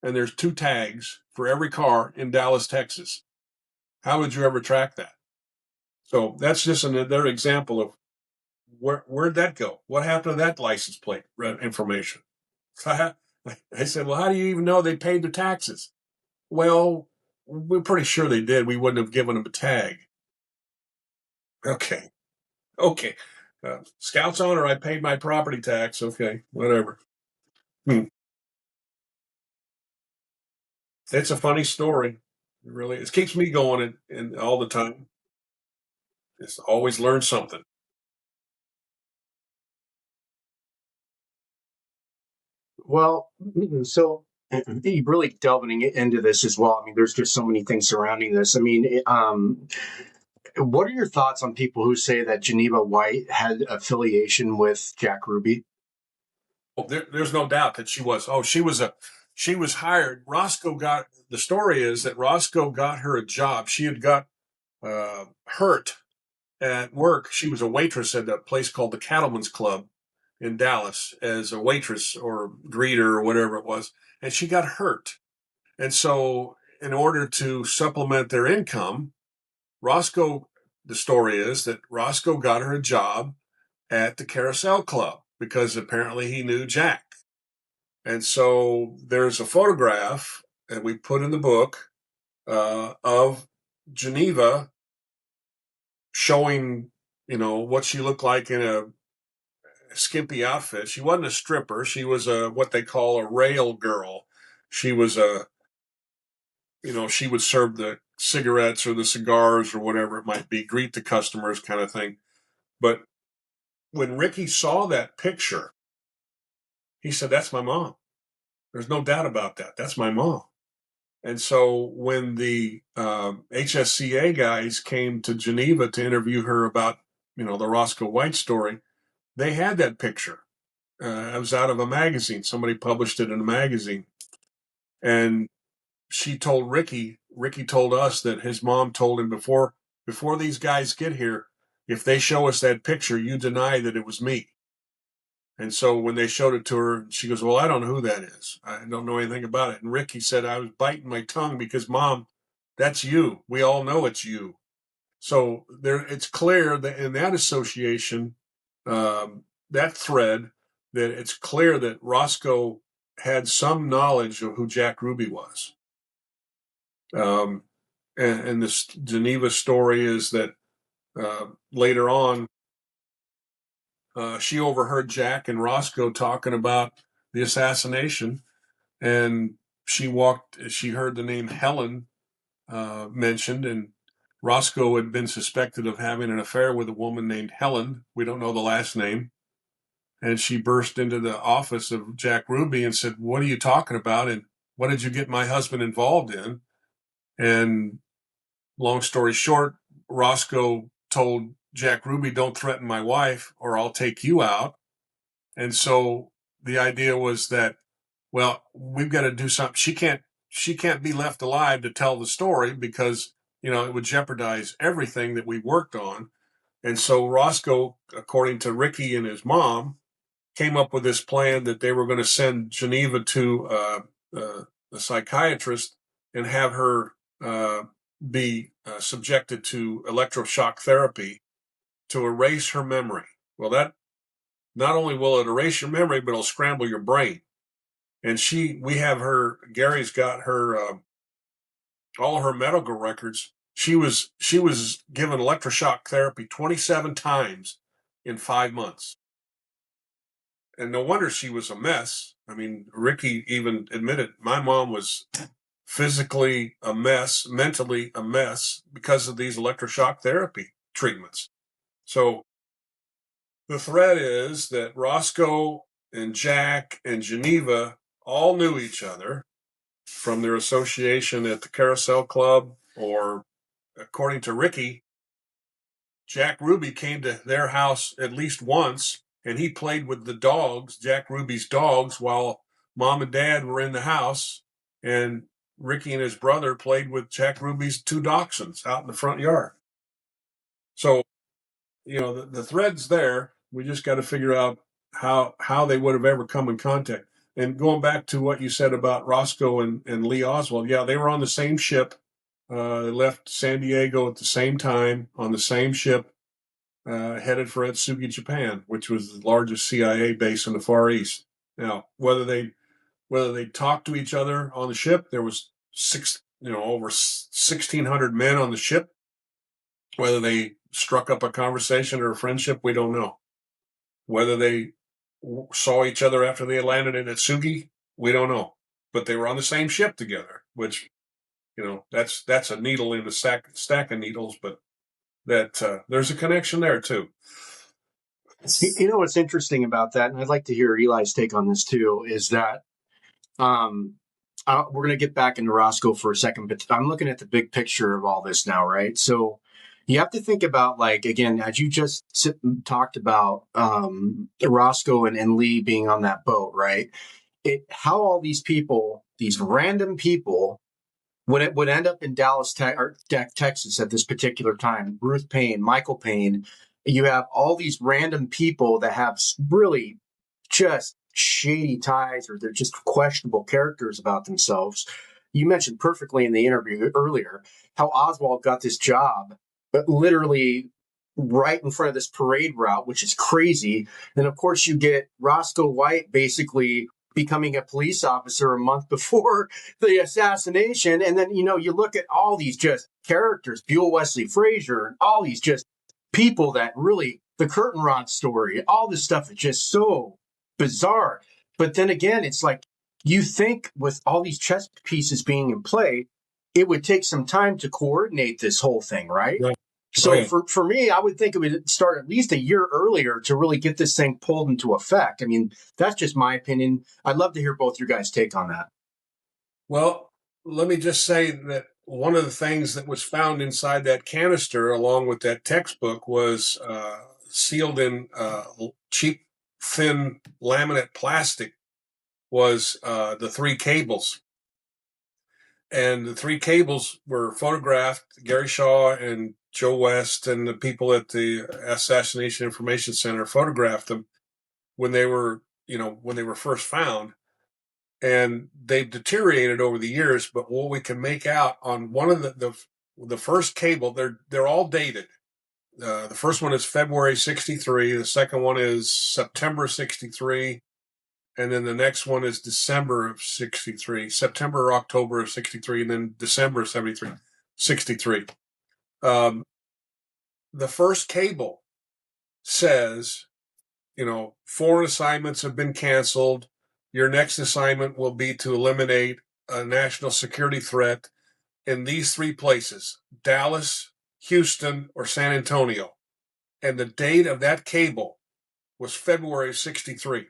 And there's 2 tags for every car in Dallas, Texas. How would you ever track that? So that's just another example of where'd that go? What happened to that license plate information? I said, well, how do you even know they paid their taxes? Well, we're pretty sure they did. We wouldn't have given them a tag. Okay. Scout's honor, I paid my property tax. Okay, whatever. It's a funny story. It really, it keeps me going and all the time. Just always learn something. Well, so you really delving into this as well. I mean, there's just so many things surrounding this. I mean, what are your thoughts on people who say that Geneva White had affiliation with Jack Ruby? There's no doubt that she was. She was hired. The story is that Roscoe got her a job. She had got hurt at work. She was a waitress at a place called the Cattlemen's Club in Dallas as a waitress or greeter or whatever it was. And she got hurt. And so in order to supplement their income, the story is that Roscoe got her a job at the Carousel Club because apparently he knew Jack. And so there's a photograph that we put in the book of Geneva showing, what she looked like in a skimpy outfit. She wasn't a stripper. She was what they call a rail girl. She was she would serve the cigarettes or the cigars or whatever it might be, greet the customers kind of thing. But when Ricky saw that picture, he said, "That's my mom. There's no doubt about that. That's my mom." And so when the HSCA guys came to Geneva to interview her about, the Roscoe White story, they had that picture. It was out of a magazine. Somebody published it in a magazine. And Ricky told us that his mom told him before these guys get here, if they show us that picture, you deny that it was me. And so when they showed it to her, she goes, "Well, I don't know who that is. I don't know anything about it." And Ricky said, "I was biting my tongue because, Mom, that's you. We all know it's you." So it's clear that in that association, that thread, that it's clear that Roscoe had some knowledge of who Jack Ruby was. And this Geneva story is that later on, she overheard Jack and Roscoe talking about the assassination, and she heard the name Helen mentioned, and Roscoe had been suspected of having an affair with a woman named Helen. We don't know the last name. And she burst into the office of Jack Ruby and said, "What are you talking about? And what did you get my husband involved in?" And long story short, Roscoe told Jack Ruby, "Don't threaten my wife or I'll take you out." And so the idea was that, well, we've got to do something. She can't be left alive to tell the story because, it would jeopardize everything that we worked on. And so Roscoe, according to Ricky and his mom, came up with this plan that they were going to send Geneva to a psychiatrist and have her be subjected to electroshock therapy to erase her memory. Well, that not only will it erase your memory, but it'll scramble your brain. And Gary's got her, all her medical records. She was given electroshock therapy 27 times in 5 months. And no wonder she was a mess. I mean, Ricky even admitted my mom was physically a mess, mentally a mess because of these electroshock therapy treatments. So the thread is that Roscoe and Jack and Geneva all knew each other from their association at the Carousel Club, or according to Ricky, Jack Ruby came to their house at least once, and he played with the dogs, Jack Ruby's dogs, while Mom and Dad were in the house, and Ricky and his brother played with Jack Ruby's 2 dachshunds out in the front yard. So, the thread's there. We just got to figure out how they would have ever come in contact. And going back to what you said about Roscoe and Lee Oswald, yeah, they were on the same ship. They left San Diego at the same time on the same ship, headed for Etsugi, Japan, which was the largest CIA base in the Far East. Now, whether they talked to each other on the ship, there was over 1,600 men on the ship. Whether they struck up a conversation or a friendship, we don't know. Whether they saw each other after they landed in Etsugi, we don't know. But they were on the same ship together, which, that's a needle in a stack of needles, but that there's a connection there too. You know what's interesting about that, and I'd like to hear Eli's take on this too, is that we're going to get back into Roscoe for a second, but I'm looking at the big picture of all this now, right? So you have to think about, like, again, as you just talked about, Roscoe and Lee being on that boat, right? How all these people, these random people, when it would end up in Dallas, Texas at this particular time, Ruth Payne, Michael Payne, you have all these random people that have really just shady ties, or they're just questionable characters about themselves. You mentioned perfectly in the interview earlier how Oswald got this job, but literally right in front of this parade route, which is crazy. And of course, you get Roscoe White basically becoming a police officer a month before the assassination. And then, you look at all these just characters, Buell Wesley Frazier, and all these just people that really, the curtain rod story, all this stuff is just so bizarre. But then again, it's like, you think with all these chess pieces being in play, it would take some time to coordinate this whole thing, right? Right. So Right. for me, I would think it would start at least a year earlier to really get this thing pulled into effect. I mean, that's just my opinion. I'd love to hear both your guys' take on that. Well, let me just say that one of the things that was found inside that canister, along with that textbook, was sealed in cheap, thin laminate plastic, was the 3 cables. And the 3 cables were photographed. Gary Shaw and Joe West and the people at the Assassination Information Center photographed them when they were first found. And they've deteriorated over the years, but what we can make out on one of the first cable, they're all dated. The first one is February 63, the second one is September 63, and then the next one is December of 63, September or October of 63, and then December of 63. The first cable says, foreign assignments have been canceled. Your next assignment will be to eliminate a national security threat in these 3 places: Dallas, Houston, or San Antonio. And the date of that cable was February 63.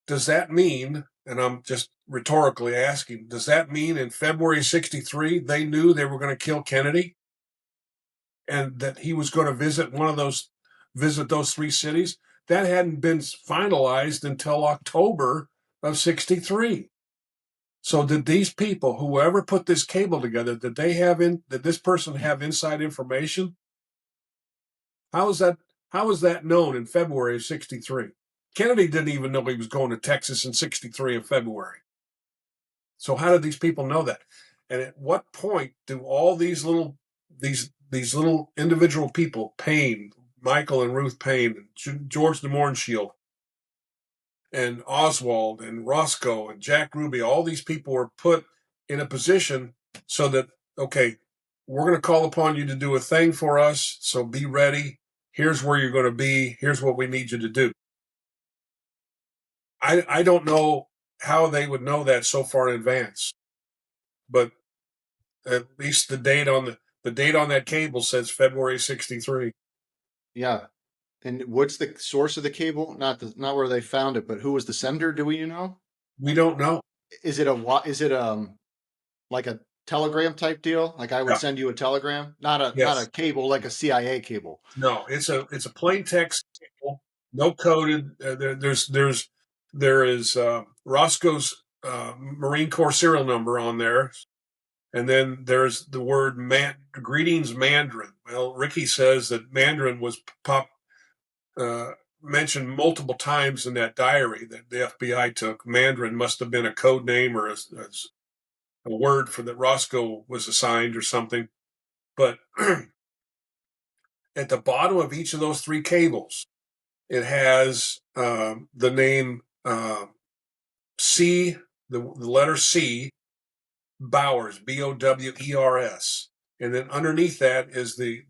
Does that mean, and I'm just rhetorically asking, does that mean in February 63 they knew they were going to kill Kennedy and that he was going to visit those 3 cities? That hadn't been finalized until October of 63. So did these people, whoever put this cable together, did this person have inside information? How is that known in February of 63? Kennedy didn't even know he was going to Texas in 63 in February. So how did these people know that? And at what point do all these little individual people, Payne, Michael and Ruth Payne, and George de Mohrenschildt, and Oswald and Roscoe and Jack Ruby, all these people were put in a position so that, okay, we're going to call upon you to do a thing for us, so be ready. Here's where you're going to be. Here's what we need you to do. I don't know how they would know that so far in advance, but at least the date on that cable says February 63. Yeah. And what's the source of the cable? Not where they found it, but who was the sender? Do we know? We don't know. Is it like a telegram type deal? Like I would send you a telegram, not a cable like a CIA cable. No, it's a plain text cable, no coded. There is Roscoe's Marine Corps serial number on there, and then there's the word greetings Mandarin. Well, Ricky says that Mandarin was mentioned multiple times in that diary that the FBI took. Mandarin must have been a code name or a word for that Roscoe was assigned or something. But at the bottom of each of those 3 cables, it has the name C, the letter C, Bowers, Bowers. And then underneath that is the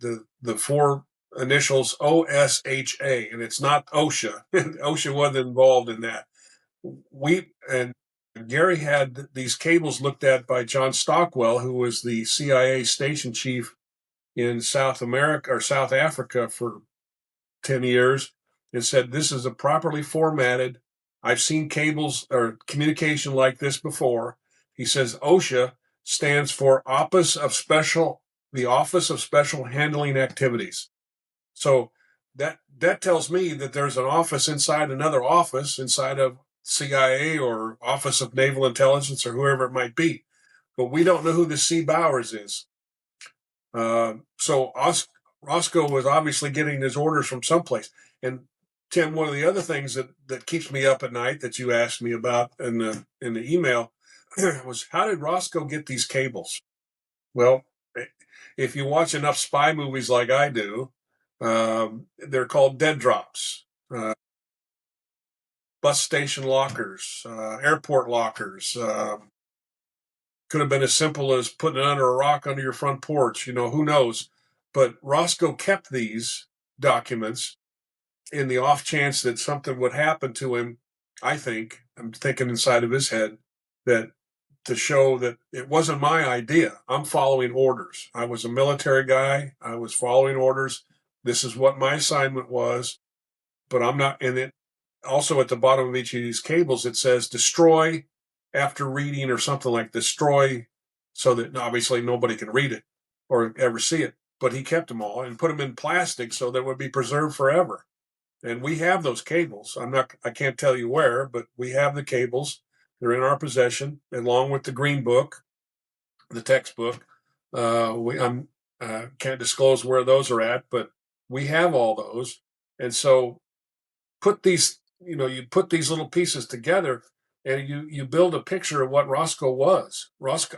4 initials OSHA, and it's not OSHA. OSHA wasn't involved in that. And Gary had these cables looked at by John Stockwell, who was the CIA station chief in South America or South Africa for 10 years and said, this is a properly formatted. I've seen cables or communication like this before. He says OSHA stands for the Office of Special Handling Activities. So that tells me that there's an office inside another office inside of CIA or Office of Naval Intelligence or whoever it might be. But we don't know who the C. Bowers is. So Roscoe was obviously getting his orders from someplace. And Tim, one of the other things that keeps me up at night that you asked me about in the email was, how did Roscoe get these cables? Well, if you watch enough spy movies like I do, they're called dead drops. Bus station lockers, airport lockers. Could have been as simple as putting it under a rock under your front porch. Who knows? But Roscoe kept these documents in the off chance that something would happen to him. I'm thinking inside of his head that to show that it wasn't my idea. I'm following orders. I was a military guy. I was following orders. This is what my assignment was, but I'm not in it. Also at the bottom of each of these cables, it says destroy after reading or something like destroy, so that obviously nobody can read it or ever see it. But he kept them all and put them in plastic so that it would be preserved forever. And we have those cables. I can't tell you where, but we have the cables. They're in our possession, along with the green book, the textbook. I can't disclose where those are at, but we have all those. And so you put these little pieces together and you build a picture of what Roscoe was.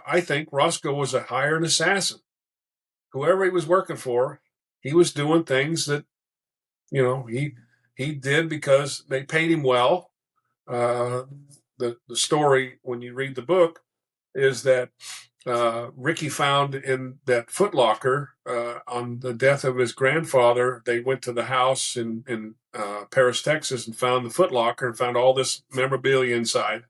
I think Roscoe was a hired assassin. Whoever he was working for, he was doing things that, he did because they paid him well. The story, when you read the book, is that Ricky found in that footlocker on the death of his grandfather. They went to the house in Paris, Texas, and found the footlocker and found all this memorabilia inside.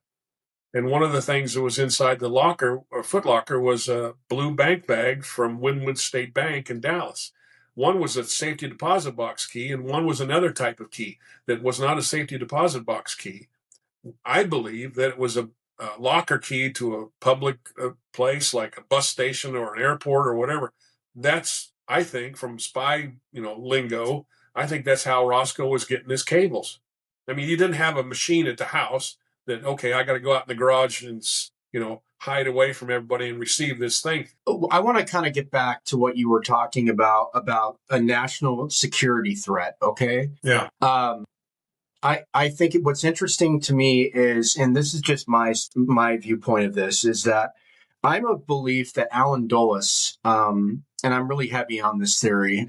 And one of the things that was inside the footlocker was a blue bank bag from Wynwood State Bank in Dallas. One was a safety deposit box key, and one was another type of key that was not a safety deposit box key. I believe that it was a locker key to a public place like a bus station or an airport or whatever. That's, I think, from spy lingo, I think that's how Roscoe was getting his cables. I mean, he didn't have a machine at the house that, okay, I got to go out in the garage and hide away from everybody and receive this thing. I want to kind of get back to what you were talking about a national security threat. Okay. Yeah. I think what's interesting to me is, and this is just my viewpoint of this, is that I'm of belief that Alan Dulles, and I'm really heavy on this theory,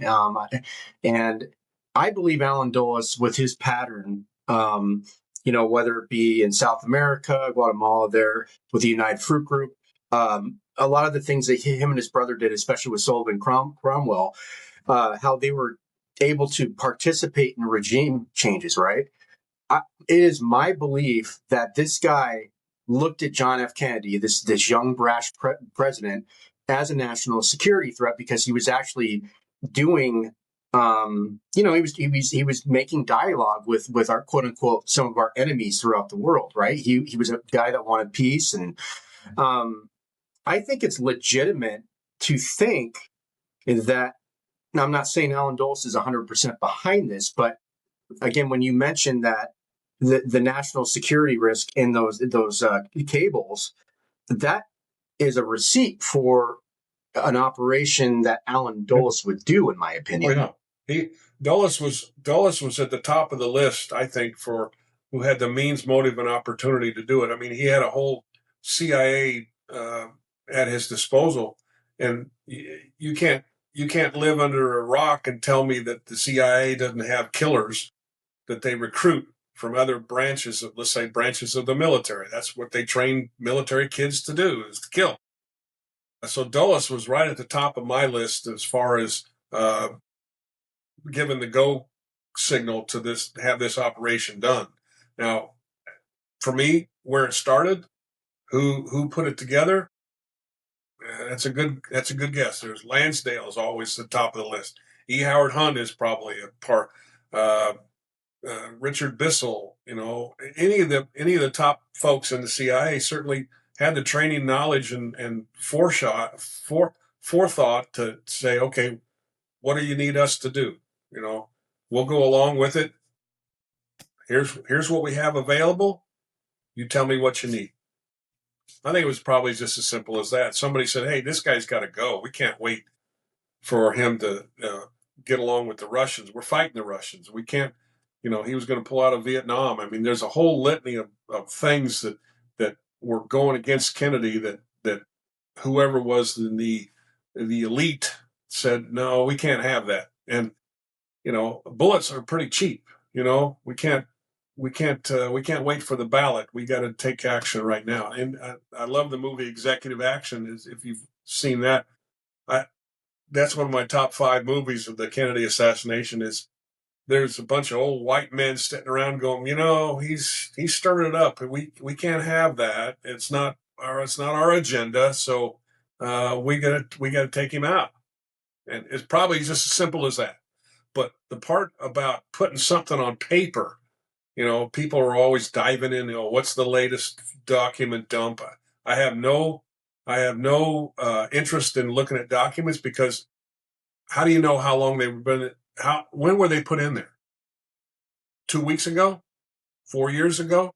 and I believe Alan Dulles, with his pattern, whether it be in South America, Guatemala, there with the United Fruit Group, a lot of the things that him and his brother did, especially with Sullivan Cromwell, how they were able to participate in regime changes, right? It is my belief that this guy looked at John F. Kennedy, this young brash president, as a national security threat because he was actually doing, he was making dialogue with our quote unquote some of our enemies throughout the world, right? He was a guy that wanted peace, and I think it's legitimate to think that. Now, I'm not saying Alan Dulles is 100% behind this, but again, when you mentioned that the national security risk in those cables, that is a receipt for an operation that Alan Dulles would do, in my opinion. Oh, yeah. Dulles was at the top of the list, I think, for who had the means, motive, and opportunity to do it. I mean, he had a whole CIA at his disposal, and you can't live under a rock and tell me that the CIA doesn't have killers that they recruit from other branches of, let's say, branches of the military. That's what they train military kids to do, is to kill. So Dulles was right at the top of my list as far as giving the go signal to have this operation done. Now, for me, where it started, who put it together, That's a good guess. There's Lansdale is always the top of the list. E. Howard Hunt is probably a part. Uh, Richard Bissell, any of the top folks in the CIA certainly had the training, knowledge, and forethought to say, okay, what do you need us to do? We'll go along with it. Here's what we have available. You tell me what you need. I think it was probably just as simple as that. Somebody said, hey, this guy's got to go. We can't wait for him to get along with the Russians. We're fighting the Russians. We can't, he was going to pull out of Vietnam. I mean, there's a whole litany of things that were going against Kennedy that whoever was in the elite said, no, we can't have that. And, bullets are pretty cheap. We can't wait for the ballot. We got to take action right now. And I love the movie Executive Action. If you've seen that, that's one of my top 5 movies of the Kennedy assassination. There's a bunch of old white men sitting around going, he's stirring it up, and we can't have that. It's not our agenda. So we gotta take him out, and it's probably just as simple as that. But the part about putting something on paper, people are always diving in. What's the latest document dump? I have no interest in looking at documents, because how do you know how long they've been? When were they put in there? 2 weeks ago? 4 years ago?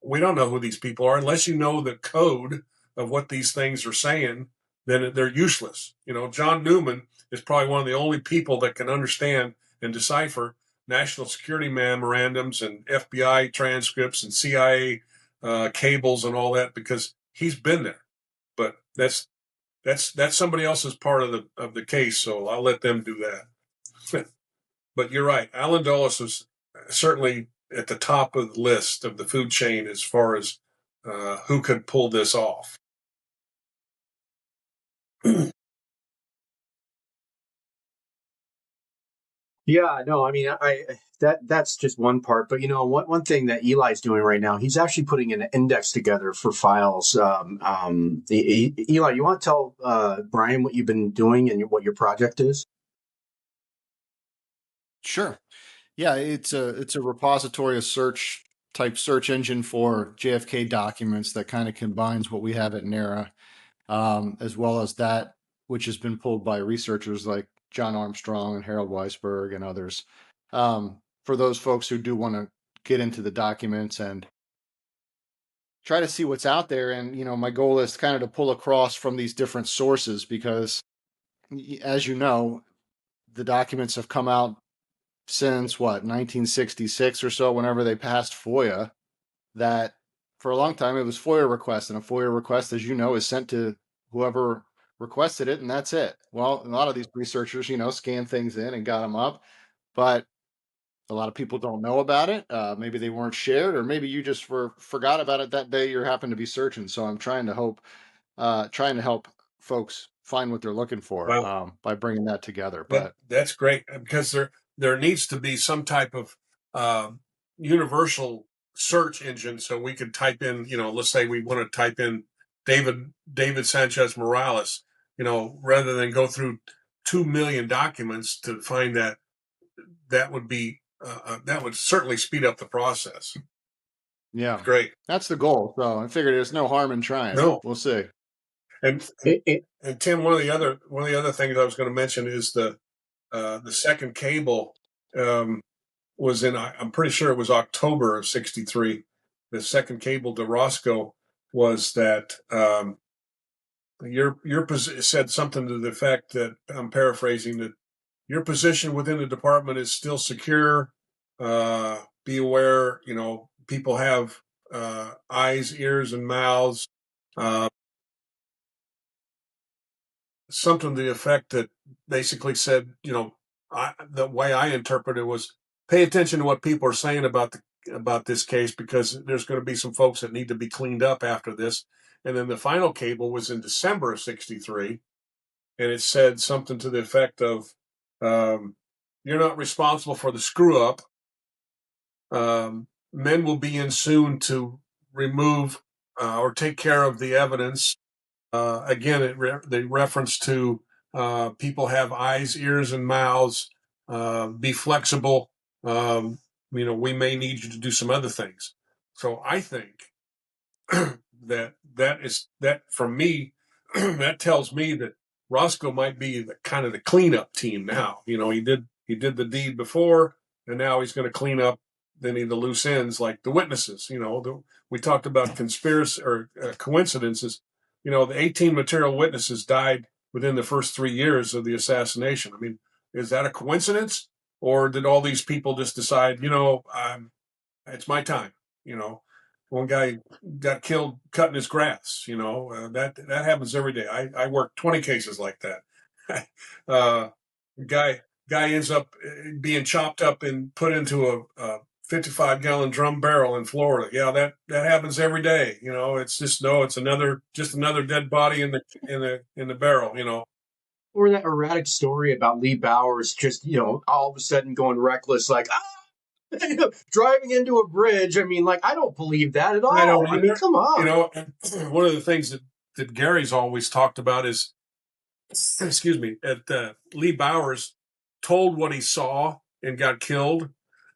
We don't know who these people are unless you know the code of what these things are saying. Then they're useless. John Newman is probably one of the only people that can understand and decipher national security memorandums and FBI transcripts and CIA cables and all that, because he's been there. But that's somebody else's part of the case, so I'll let them do that. But you're right. Alan Dulles was certainly at the top of the list of the food chain as far as who could pull this off. Yeah, no, I mean, that's just one part. But one thing that Eli's doing right now, he's actually putting an index together for files. Eli, you want to tell Brian what you've been doing and what your project is? Sure. Yeah, it's a repository, a search engine for JFK documents that kind of combines what we have at NARA, as well as that which has been pulled by researchers like John Armstrong and Harold Weisberg and others. For those folks who do want to get into the documents and try to see what's out there, and my goal is kind of to pull across from these different sources, because, as you know, the documents have come out since 1966 or so, whenever they passed FOIA. That for a long time it was FOIA request, and a FOIA request, as you know, is sent to whoever requested it, and that's it. Well, a lot of these researchers, scan things in and got them up, but a lot of people don't know about it. Maybe they weren't shared, or maybe you just forgot about it that day you happened to be searching. So I'm trying to help folks find what they're looking for, Well, by bringing that together. But that's great, because there needs to be some type of universal search engine, so we could type in, let's say we want to type in David Sanchez Morales, rather than go through 2 million documents to find that. That would be that would certainly speed up the process. yeah, Great. that's the goal. So I figured there's no harm in trying. No. We'll see. And Tim, one of the other things I was going to mention is the second cable was in, I'm pretty sure it was October of '63. The second cable to Roscoe was that your said something to the effect that, I'm paraphrasing, that your position within the department is still secure. Be aware, people have eyes, ears, and mouths. Something to the effect that basically said, the way I interpret it was, pay attention to what people are saying about this case, because there's going to be some folks that need to be cleaned up after this. And then the final cable was in December of '63, and it said something to the effect of, you're not responsible for the screw up. Men will be in soon to remove or take care of the evidence. Again, the reference to people have eyes, ears, and mouths. Be flexible. We may need you to do some other things. So I think that for me, that tells me that Roscoe might be the kind of the cleanup team now. He did the deed before, and now he's going to clean up the loose ends, like the witnesses. We talked about conspiracy or coincidences. The 18 material witnesses died within the first 3 years of the assassination. I mean, is that a coincidence, or did all these people just decide, it's my time? One guy got killed cutting his grass. That happens every day. I work 20 cases like that. uh, guy ends up being chopped up and put into a 55-gallon drum barrel in Florida. Yeah, that happens every day. It's just it's another dead body in the barrel. Or that erratic story about Lee Bowers just all of a sudden going reckless, like driving into a bridge. I mean, like, I don't believe that at all. I don't either. I mean, come on. And one of the things that Gary's always talked about is, excuse me, that Lee Bowers told what he saw and got killed,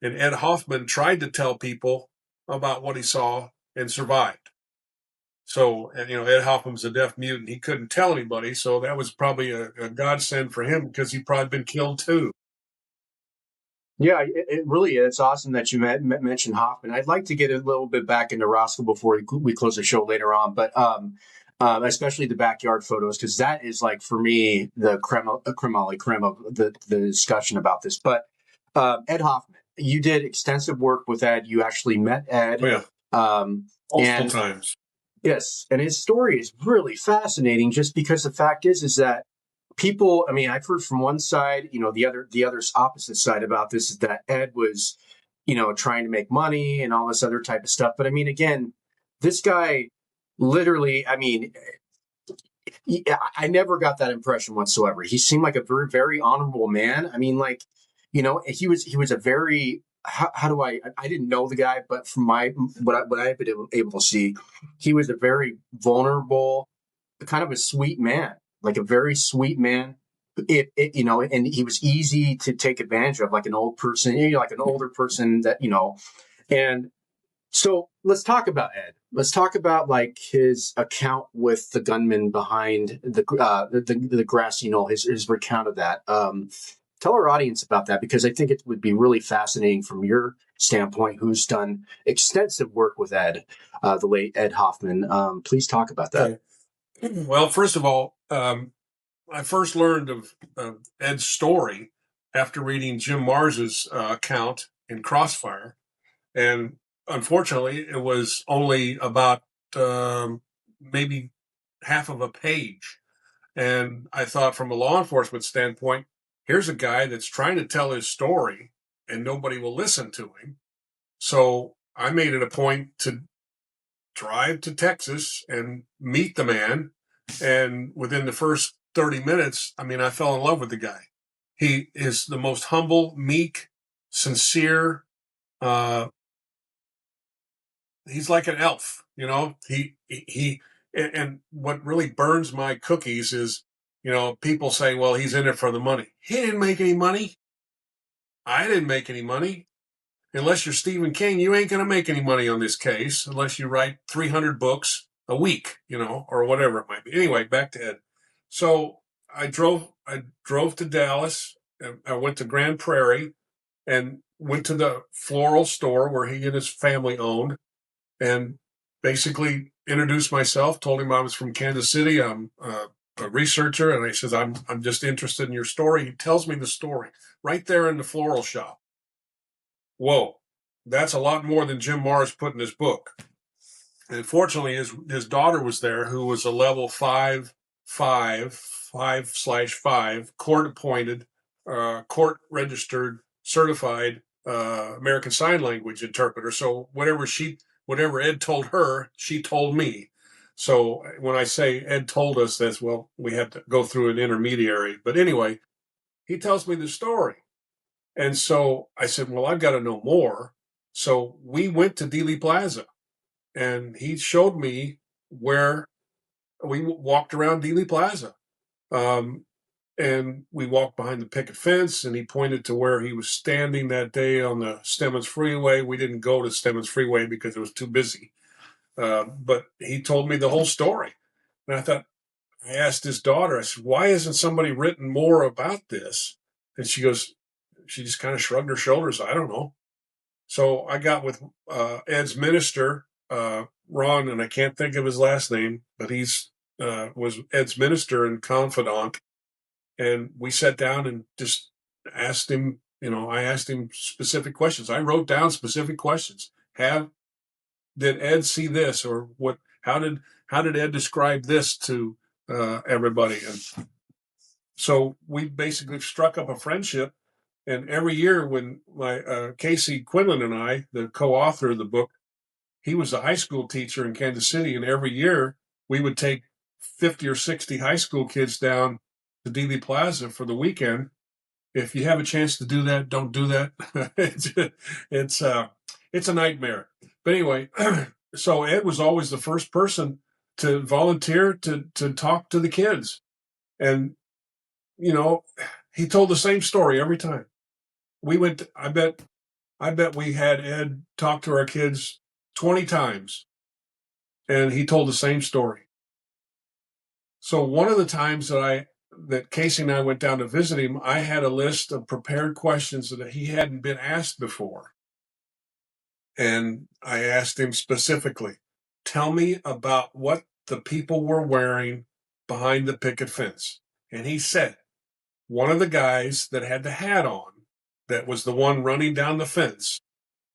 and Ed Hoffman tried to tell people about what he saw and survived. So, and Ed Hoffman was a deaf mute, and he couldn't tell anybody, so that was probably a godsend for him, because he'd probably been killed too. Yeah, it really is. It's awesome that you mentioned Hoffman. I'd like to get a little bit back into Roscoe before we close the show later on, but especially the backyard photos, because that is, like, for me, the creme of the discussion about this. But Ed Hoffman, you did extensive work with Ed. You actually met Ed. Oh, yeah. Multiple times. Yes, and his story is really fascinating, just because the fact is that people, I mean, I've heard from one side, the other's opposite side about this, is that Ed was, trying to make money and all this other type of stuff. But I mean, again, this guy literally, I mean, I never got that impression whatsoever. He seemed like a very, very honorable man. I mean, like, he was a very, how do I didn't know the guy, but from what I've been able to see, he was a very vulnerable, kind of a sweet man. Like a very sweet man, and he was easy to take advantage of, like an old person, like an older person that, and so let's talk about Ed. Let's talk about, like, his account with the gunman behind the grassy knoll, his recount of that. Tell our audience about that, because I think it would be really fascinating from your standpoint, who's done extensive work with Ed, the late Ed Hoffman. Please talk about that. Okay. Well, first of all, I first learned of Ed's story after reading Jim Mars's account in Crossfire, and unfortunately, it was only about maybe half of a page. And I thought, from a law enforcement standpoint, here's a guy that's trying to tell his story, and nobody will listen to him. So I made it a point to drive to Texas and meet the man. And within the first 30 minutes, I mean, I fell in love with the guy. He is the most humble, meek, sincere. He's like an elf, and what really burns my cookies is, people say, well, he's in it for the money. He didn't make any money. I didn't make any money. Unless you're Stephen King, you ain't going to make any money on this case unless you write 300 books a week, or whatever it might be. Anyway, back to Ed. So I drove to Dallas. And I went to Grand Prairie and went to the floral store where he and his family owned, and basically introduced myself, told him I was from Kansas City. I'm a researcher. And I says, I'm just interested in your story. He tells me the story right there in the floral shop. Whoa, that's a lot more than Jim Mars put in his book. And fortunately, his daughter was there, who was a level 5/5 court appointed, court registered, certified American Sign Language interpreter. So whatever Ed told her, she told me. So when I say Ed told us this, well, we had to go through an intermediary. But anyway, he tells me the story. And so I said, well, I've got to know more. So we went to Dealey Plaza, and he showed me where we walked around Dealey Plaza. And we walked behind the picket fence, and he pointed to where he was standing that day on the Stemmons Freeway. We didn't go to Stemmons Freeway because it was too busy. But he told me the whole story. And I asked his daughter, I said, why hasn't somebody written more about this? And she just kind of shrugged her shoulders. I don't know. So I got with Ed's minister, Ron, and I can't think of his last name, but he's was Ed's minister and confidant. And we sat down and just asked him, I asked him specific questions. I wrote down specific questions. Did Ed see this, or what? How did Ed describe this to everybody? And so we basically struck up a friendship. And every year, when my Casey Quinlan and I, the co-author of the book, he was a high school teacher in Kansas City, and every year we would take 50 or 60 high school kids down to Dealey Plaza for the weekend. If you have a chance to do that, don't do that. it's a nightmare. But anyway, so Ed was always the first person to volunteer to talk to the kids. And, he told the same story every time. I bet we had Ed talk to our kids 20 times, and he told the same story. So one of the times that Casey and I went down to visit him, I had a list of prepared questions that he hadn't been asked before. And I asked him specifically, tell me about what the people were wearing behind the picket fence. And he said, one of the guys that had the hat on, that was the one running down the fence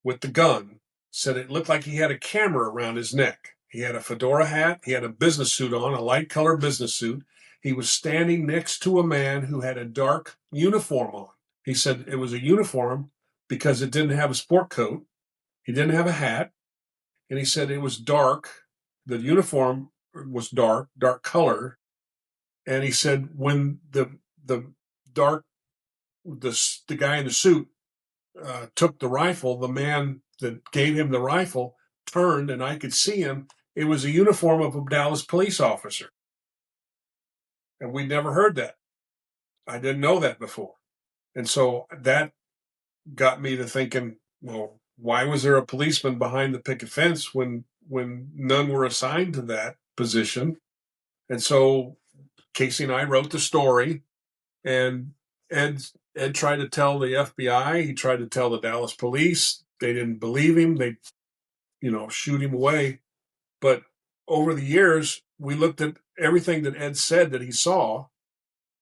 with the gun, said it looked like he had a camera around his neck. He had a fedora hat. He had a business suit on, a light colored business suit. He was standing next to a man who had a dark uniform on. He said it was a uniform because it didn't have a sport coat. He didn't have a hat. And he said it was dark. The uniform was dark color. And he said when the guy in the suit took the rifle, the man that gave him the rifle turned, and I could see him. It was a uniform of a Dallas police officer. And we'd never heard that. I didn't know that before. And so that got me to thinking, well, why was there a policeman behind the picket fence when none were assigned to that position? And so Casey and I wrote the story, and Ed tried to tell the FBI. He tried to tell the Dallas police. They didn't believe him. They, shoot him away. But over the years, we looked at everything that Ed said that he saw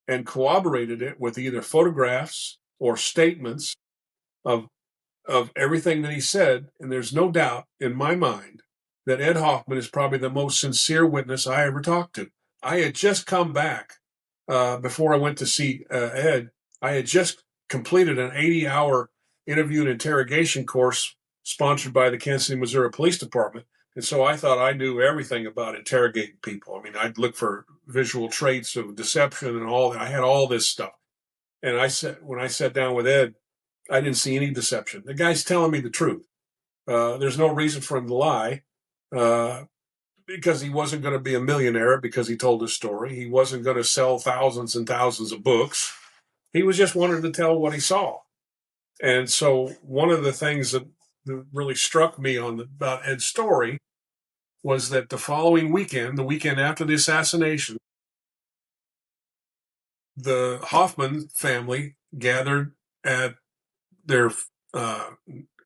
and corroborated it with either photographs or statements of everything that he said. And there's no doubt in my mind that Ed Hoffman is probably the most sincere witness I ever talked to. I had just come back before I went to see Ed. I had just completed an 80-hour interview and interrogation course sponsored by the Kansas City, Missouri Police Department. And so I thought I knew everything about interrogating people. I mean, I'd look for visual traits of deception and all that. I had all this stuff. And when I sat down with Ed, I didn't see any deception. The guy's telling me the truth. There's no reason for him to lie because he wasn't going to be a millionaire because he told his story. He wasn't going to sell thousands and thousands of books. He was just wanting to tell what he saw. And so one of the things that really struck me about Ed's story was that the following weekend, the weekend after the assassination, the Hoffman family gathered at their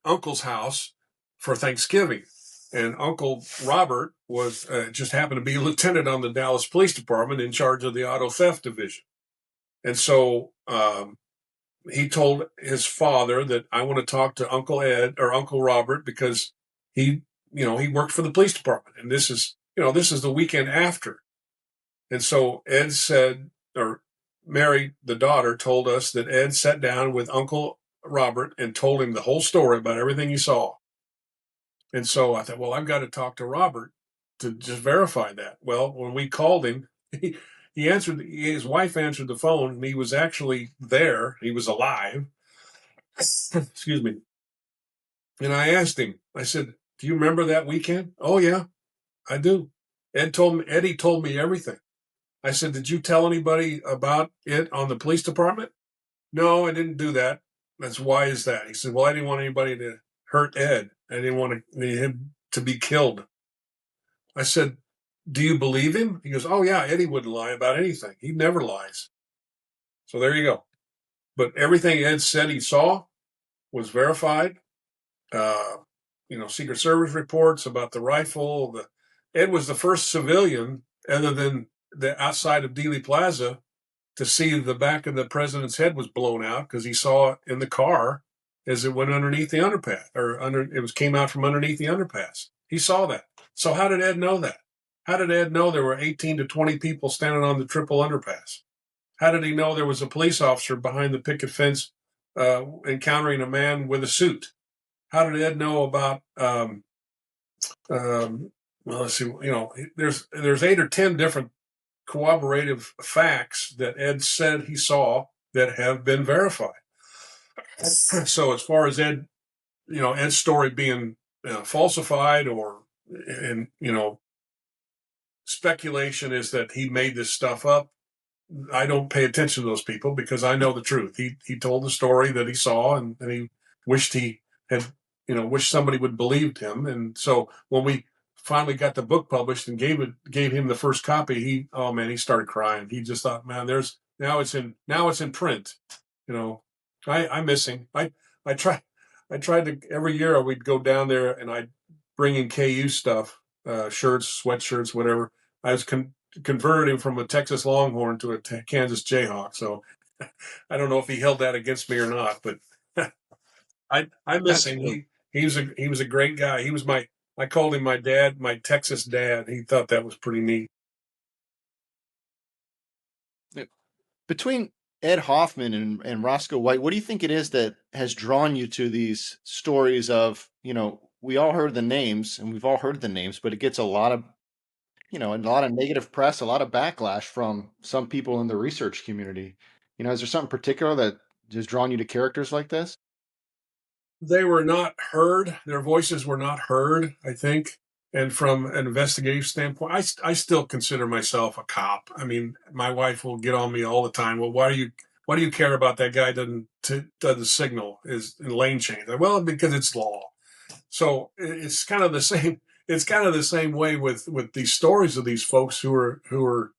uncle's house for Thanksgiving. And Uncle Robert was just happened to be a lieutenant on the Dallas Police Department in charge of the auto theft division. And so he told his father that I want to talk to Uncle Ed or Uncle Robert because he worked for the police department. And this is the weekend after. And so Ed said, or Mary, the daughter, told us that Ed sat down with Uncle Robert and told him the whole story about everything he saw. And so I thought, well, I've got to talk to Robert to just verify that. Well, when we called him, his wife answered the phone, and he was actually there. He was alive. Excuse me. And I asked him, I said, do you remember that weekend? Oh, yeah, I do. Eddie told me everything. I said, did you tell anybody about it on the police department? No, I didn't do that. That's why is that? He said, well, I didn't want anybody to hurt Ed. I didn't want him to be killed. I said, do you believe him? He goes, oh yeah, Eddie wouldn't lie about anything. He never lies. So there you go. But everything Ed said he saw was verified. Secret Service reports about the rifle. Ed was the first civilian, other than the outside of Dealey Plaza, to see the back of the president's head was blown out because he saw it in the car as it went underneath the underpass, came out from underneath the underpass. He saw that. So how did Ed know that? How did Ed know there were 18 to 20 people standing on the triple underpass? How did he know there was a police officer behind the picket fence encountering a man with a suit? How did Ed know about? Well, let's see. There's 8 or 10 different corroborative facts that Ed said he saw that have been verified. So as far as Ed's story being falsified and speculation is that he made this stuff up, I don't pay attention to those people because I know the truth. He told the story that he saw and he wished he had, wished somebody would believed him. And so when we finally got the book published and gave him the first copy, he started crying. He just thought, man, now it's in print. I miss him. I tried to every year we'd go down there and I'd bring in KU stuff, shirts, sweatshirts, whatever. I was converted him from a Texas Longhorn to a Kansas Jayhawk. So I don't know if he held that against me or not, but I miss him. He was a great guy. I called him my dad, my Texas dad. He thought that was pretty neat. Between Ed Hoffman and Roscoe White, what do you think it is that has drawn you to these stories of, we all heard the names and we've all heard the names, but it gets a lot of negative press, a lot of backlash from some people in the research community. Is there something particular that has drawn you to characters like this? They were not heard. Their voices were not heard, I think. And from an investigative standpoint, I still consider myself a cop. I mean, my wife will get on me all the time. Well, why do you care about that guy doesn't signal is in lane change? Well, because it's law. So it's kind of the same. It's kind of the same way with these stories of these folks who are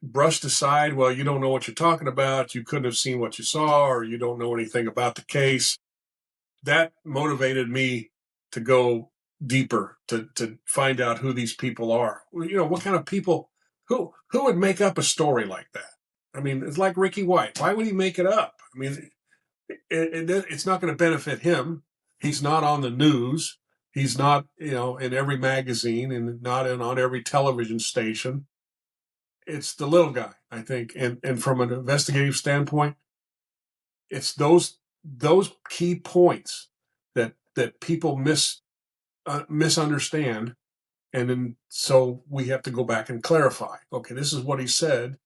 brushed aside. Well, you don't know what you're talking about. You couldn't have seen what you saw, or you don't know anything about the case. That motivated me to go deeper, to find out who these people are. What kind of people, who would make up a story like that? I mean, it's like Ricky White. Why would he make it up? I mean, it's not going to benefit him. He's not on the news. He's not, in every magazine and not on every television station. It's the little guy, I think. And from an investigative standpoint, it's those key points that people misunderstand, and then so we have to go back and clarify. Okay, this is what he said.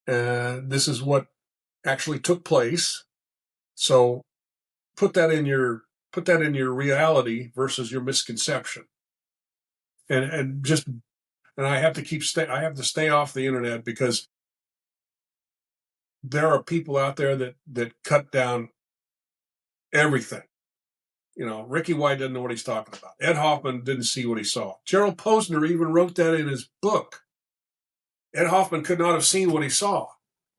This is what actually took place. So put that in your reality versus your misconception. And I have to I have to stay off the internet because there are people out there that cut down everything. Ricky White doesn't know what he's talking about. Ed Hoffman didn't see what he saw. Gerald Posner even wrote that in his book. Ed Hoffman could not have seen what he saw.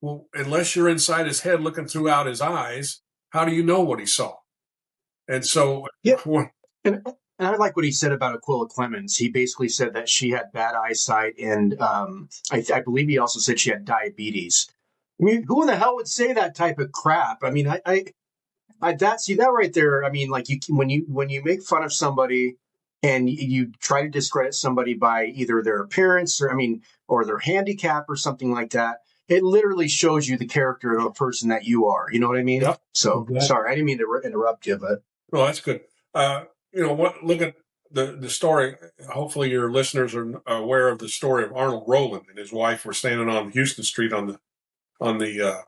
Well, unless you're inside his head looking throughout his eyes, how do you know what he saw? And so, yeah. And I like what he said about Aquila Clemens. He basically said that she had bad eyesight, and I believe he also said she had diabetes. I mean, who in the hell would say that type of crap? I mean, that right there. I mean, like when you make fun of somebody and you try to discredit somebody by either their appearance or their handicap or something like that, it literally shows you the character of a person that you are. You know what I mean? Yep. So sorry, I didn't mean to interrupt you, but no, that's good. Look at the story. Hopefully, your listeners are aware of the story of Arnold Rowland and his wife were standing on Houston Street on the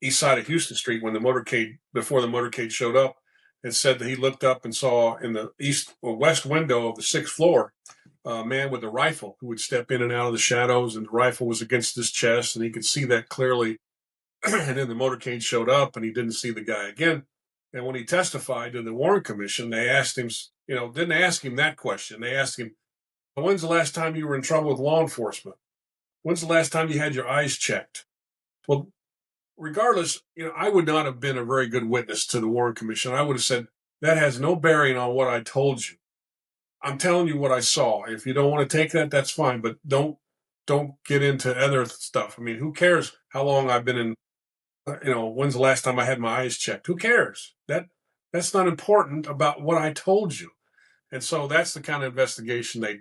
east side of Houston Street when before the motorcade showed up. It said that he looked up and saw in the west window of the 6th floor a man with a rifle who would step in and out of the shadows, and the rifle was against his chest, and he could see that clearly. And then the motorcade showed up, and he didn't see the guy again. And when he testified to the Warren Commission, they asked him, didn't ask him that question. They asked him, when's the last time you were in trouble with law enforcement? When's the last time you had your eyes checked? Well, regardless, I would not have been a very good witness to the Warren Commission. I would have said, that has no bearing on what I told you. I'm telling you what I saw. If you don't want to take that, that's fine, but don't get into other stuff. I mean, who cares how long I've been in, when's the last time I had my eyes checked? Who cares? That's not important about what I told you. And so that's the kind of investigation they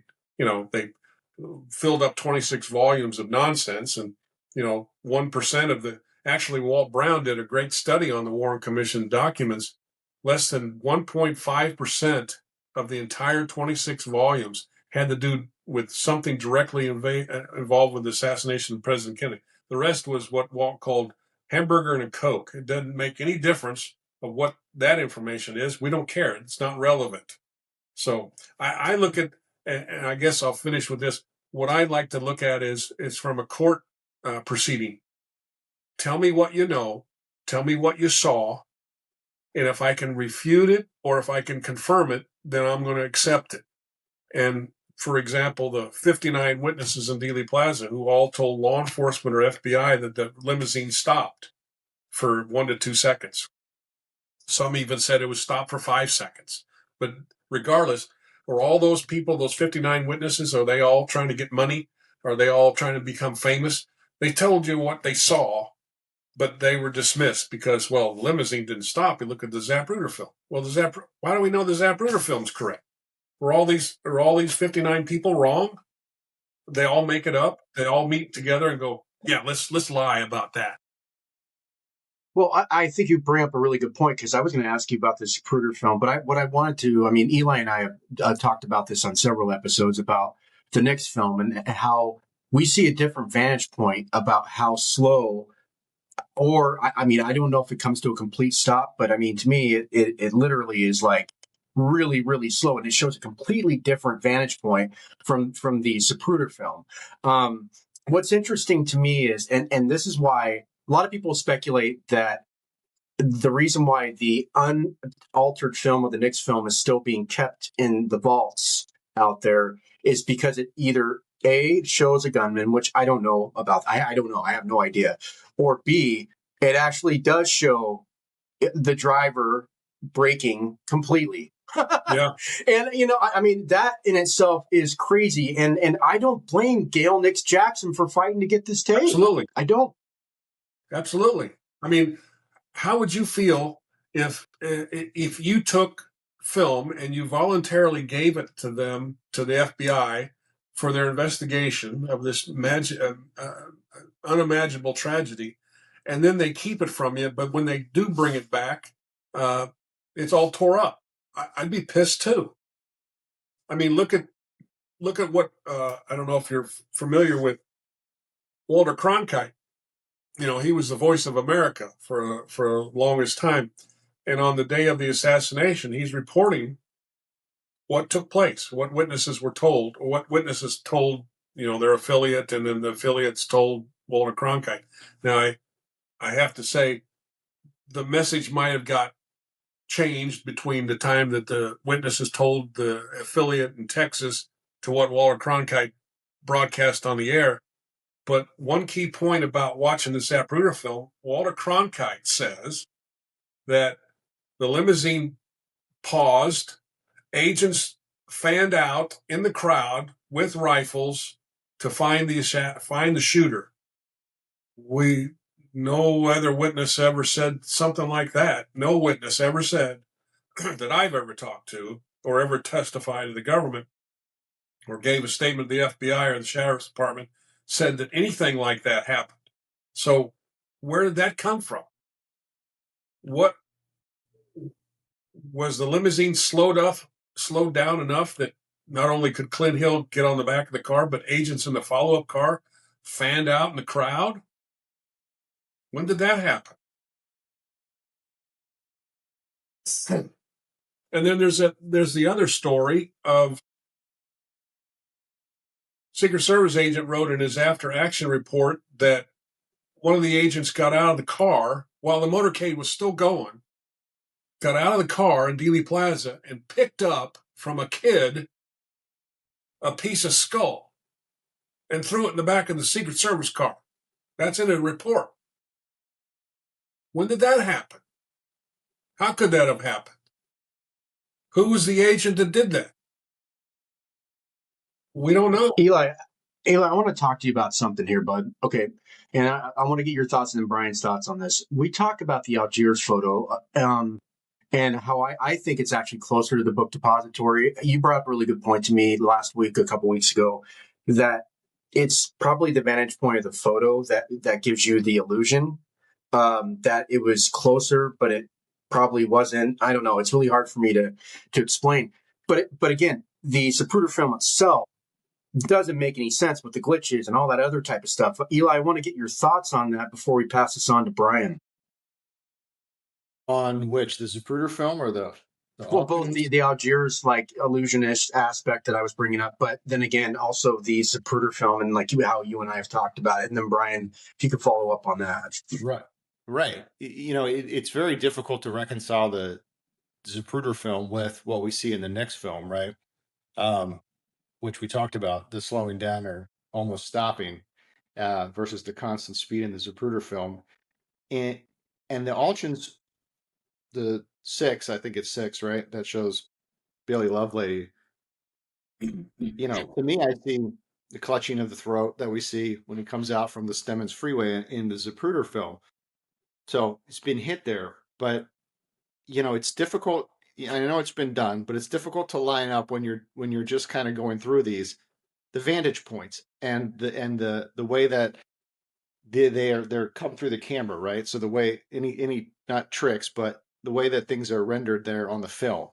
filled up 26 volumes of nonsense, and 1% of the, actually Walt Brown did a great study on the Warren Commission documents. Less than 1.5% of the entire 26 volumes had to do with something directly involved with the assassination of President Kennedy. The rest was what Walt called hamburger and a Coke. It doesn't make any difference of what that information is. We don't care. It's not relevant. So I look at, and I guess I'll finish with this. What I'd like to look at is from a court proceeding. Tell me what you know. Tell me what you saw. And if I can refute it or if I can confirm it, then I'm going to accept it. And for example, the 59 witnesses in Dealey Plaza who all told law enforcement or FBI that the limousine stopped for 1 to 2 seconds. Some even said it was stopped for 5 seconds. But regardless, are all those people, those 59 witnesses, are they all trying to get money? Are they all trying to become famous? They told you what they saw, but they were dismissed because, well, the limousine didn't stop. You look at the Zapruder film. Well, why do we know the Zapruder film's correct? Are all these 59 people wrong? They all make it up. They all meet together and go, yeah, let's lie about that. Well, I think you bring up a really good point, because I was going to ask you about the Zapruder film, but what I wanted to, I mean, Eli and I have talked about this on several episodes about the next film and how we see a different vantage point about how slow, or I mean, I don't know if it comes to a complete stop, but I mean, to me, it literally is like really, really slow, and it shows a completely different vantage point from the Zapruder film. What's interesting to me is, and this is why a lot of people speculate that the reason why the unaltered film of the Knicks film is still being kept in the vaults out there is because it either A, shows a gunman, which I don't know about. I don't know. I have no idea. Or B, it actually does show the driver braking completely. Yeah. And, I mean, that in itself is crazy. And I don't blame Gail Nix Jackson for fighting to get this tape. Absolutely. I don't. Absolutely. I mean, how would you feel if you took film and you voluntarily gave it to them, to the FBI, for their investigation of this unimaginable tragedy, and then they keep it from you, but when they do bring it back, it's all tore up? I'd be pissed too. I mean, look at what I don't know if you're familiar with Walter Cronkite. He was the voice of America for the longest time. And on the day of the assassination, he's reporting what took place, what witnesses were told, or what witnesses told, their affiliate, and then the affiliates told Walter Cronkite. Now, I have to say, the message might have got changed between the time that the witnesses told the affiliate in Texas to what Walter Cronkite broadcast on the air. But one key point about watching the Zapruder film, Walter Cronkite says that the limousine paused, agents fanned out in the crowd with rifles to find the shooter. No other witness ever said something like that. No witness ever said that I've ever talked to or ever testified to the government or gave a statement to the FBI or the sheriff's department said that anything like that happened. So where did that come from? What was the limousine slowed down enough that not only could Clint Hill get on the back of the car, but agents in the follow-up car fanned out in the crowd? When did that happen? And then there's the other story of Secret Service agent wrote in his after-action report that one of the agents got out of the car while the motorcade was still going, got out of the car in Dealey Plaza and picked up from a kid a piece of skull and threw it in the back of the Secret Service car. That's in a report. When did that happen? How could that have happened? Who was the agent that did that? We don't know. Eli, I want to talk to you about something here, bud. Okay. And I want to get your thoughts and then Brian's thoughts on this. We talk about the Algiers photo and how I think it's actually closer to the book depository. You brought up a really good point to me last week, a couple weeks ago, that it's probably the vantage point of the photo that gives you the illusion that it was closer, but it probably wasn't. I don't know. It's really hard for me to explain. But again, the Zapruder film itself doesn't make any sense with the glitches and all that other type of stuff. Eli, I want to get your thoughts on that before we pass this on to Brian. On which, the Zapruder film or the well, both the Algiers like illusionist aspect that I was bringing up, but then again, also the Zapruder film and like how you and I have talked about it. And then Brian, if you could follow up on that. Right. You know, it's very difficult to reconcile the Zapruder film with what we see in the next film, right? Which we talked about, the slowing down or almost stopping versus the constant speed in the Zapruder film. And the Alchins, the 6, I think it's 6, right? That shows Billy Lovelady. You know, to me, I see the clutching of the throat that we see when he comes out from the Stemmons Freeway in the Zapruder film. So it's been hit there, but you know, it's difficult. I know it's been done, but it's difficult to line up when you're just kind of going through the vantage points and the way that they're come through the camera, right? So the way any not tricks, but the way that things are rendered there on the film.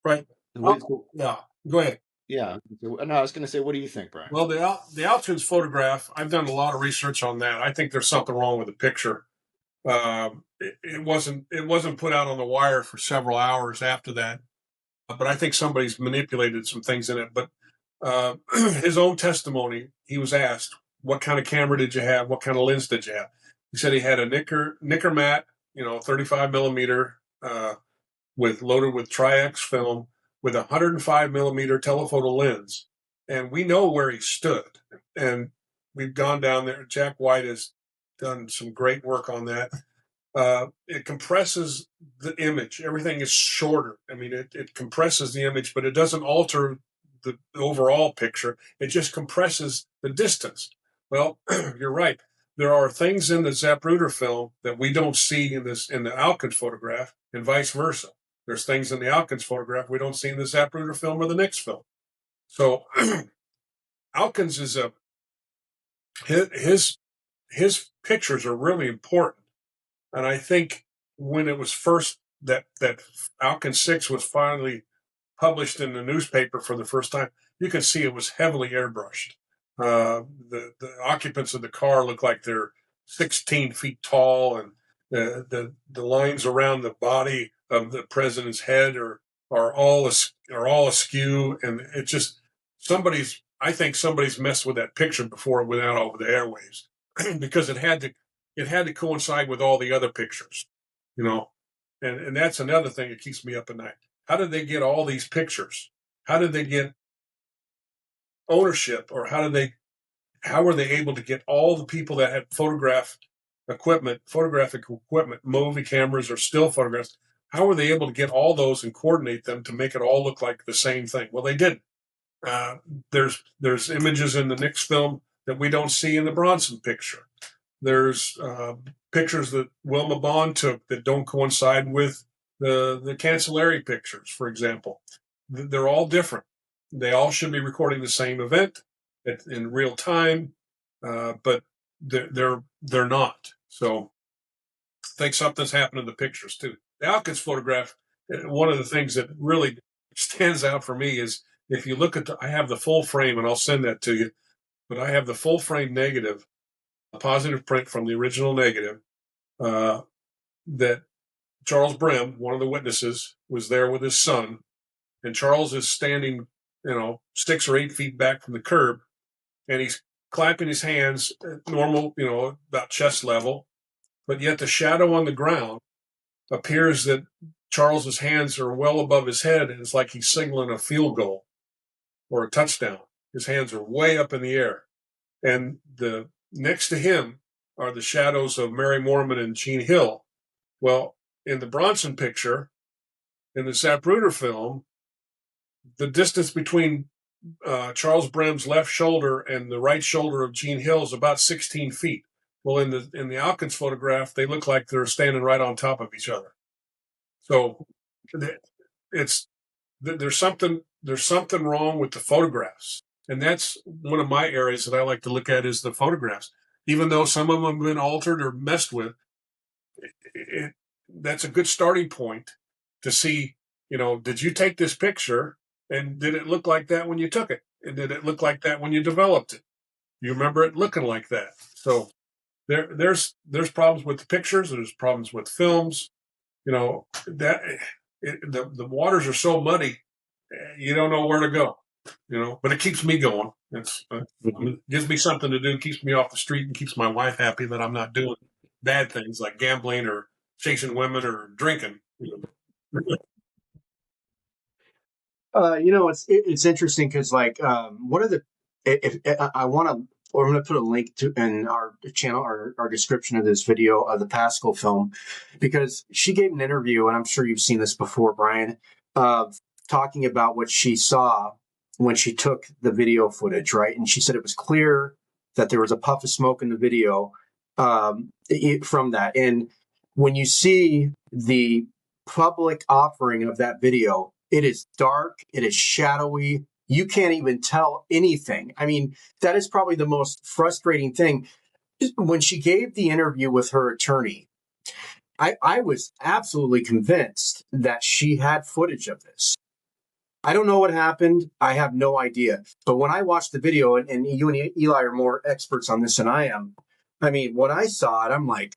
Right. Yeah. Go ahead. Yeah. No, I was going to say, what do you think, Brian? Well, the Altoons photograph, I've done a lot of research on that. I think there's something wrong with the picture. It wasn't put out on the wire for several hours after that, but I think somebody's manipulated some things in it. But his own testimony, he was asked, what kind of camera did you have? What kind of lens did you have? He said he had a Nicker Mat, 35 millimeter, loaded with Tri-X film with a 105 millimeter telephoto lens. And we know where he stood. And we've gone down there. Jack White has done some great work on that. It compresses the image. Everything is shorter. I mean, it compresses the image, but it doesn't alter the overall picture. It just compresses the distance. Well, you're right. There are things in the Zapruder film that we don't see in the Alkins photograph, and vice versa. There's things in the Alkins photograph we don't see in the Zapruder film or the next film. So Alkins is his pictures are really important. And I think when it was first that Alkins 6 was finally published in the newspaper for the first time, you could see it was heavily airbrushed. The occupants of the car look like they're 16 feet tall, and the lines around the body of the president's head are all askew, and it just I think somebody's messed with that picture before it went out over the airwaves because it had to coincide with all the other pictures, and that's another thing that keeps me up at night. How did they get all these pictures? How did they get ownership, or how were they able to get all the people that had photographic equipment, movie cameras or still photographs? How were they able to get all those and coordinate them to make it all look like the same thing? Well, they didn't. There's images in the Nix film that we don't see in the Bronson picture. There's pictures that Wilma Bond took that don't coincide with the Cancelleri pictures, for example. They're all different. They all should be recording the same event in real time, but they're not. So I think something's happened in the pictures too. The Alkins photograph, one of the things that really stands out for me is if you look at I have the full frame, and I'll send that to you, but I have the full frame negative, a positive print from the original negative, that Charles Brim, one of the witnesses, was there with his son, and Charles is standing 6 or 8 feet back from the curb, and he's clapping his hands at normal, about chest level, but yet the shadow on the ground appears that Charles's hands are well above his head, and it's like he's signaling a field goal or a touchdown. His hands are way up in the air. And the next to him are the shadows of Mary Mormon and Jean Hill. Well, in the Bronson picture, in the Zapruder film, the distance between Charles Brem's left shoulder and the right shoulder of Jean Hill is about 16 feet. Well, in the Alkins photograph, they look like they're standing right on top of each other. So there's something wrong with the photographs, and that's one of my areas that I like to look at is the photographs. Even though some of them have been altered or messed with, that's a good starting point to see. Did you take this picture, and did it look like that when you took it, and did it look like that when you developed it? You remember it looking like that? So there's problems with the pictures. There's problems with films. The waters are so muddy, you don't know where to go. But it keeps me going. It gives me something to do, keeps me off the street, and keeps my wife happy that I'm not doing bad things like gambling or chasing women or drinking. It's interesting because one of the if I want to, or I'm going to put a link to in our channel, our description of this video of the Pascal film, because she gave an interview, and I'm sure you've seen this before, Brian, of talking about what she saw when she took the video footage, right? And she said it was clear that there was a puff of smoke in the video from that. And when you see the public offering of that video, it is dark, it is shadowy. You can't even tell anything. I mean, that is probably the most frustrating thing. When she gave the interview with her attorney, I was absolutely convinced that she had footage of this. I don't know what happened. I have no idea. But when I watched the video, and you and Eli are more experts on this than I am, I mean, when I saw it, I'm like,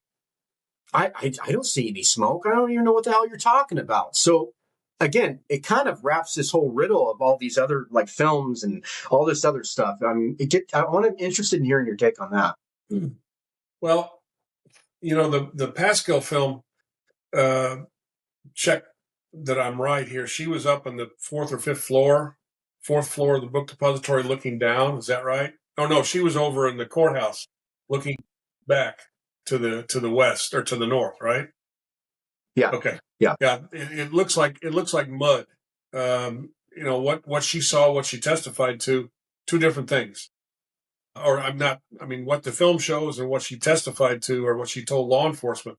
I don't see any smoke. I don't even know what the hell you're talking about. So again, it kind of wraps this whole riddle of all these other films and all this other stuff. I'm interested in hearing your take on that. Well, the Pascal film, check that I'm right here. She was up on the fourth or fifth floor of the book depository looking down. Is that right? Oh no, she was over in the courthouse looking back to the west or to the north, right? Yeah. Okay. Yeah. Yeah. It looks like mud. What she saw, what she testified to, two different things. Or what the film shows and what she testified to or what she told law enforcement,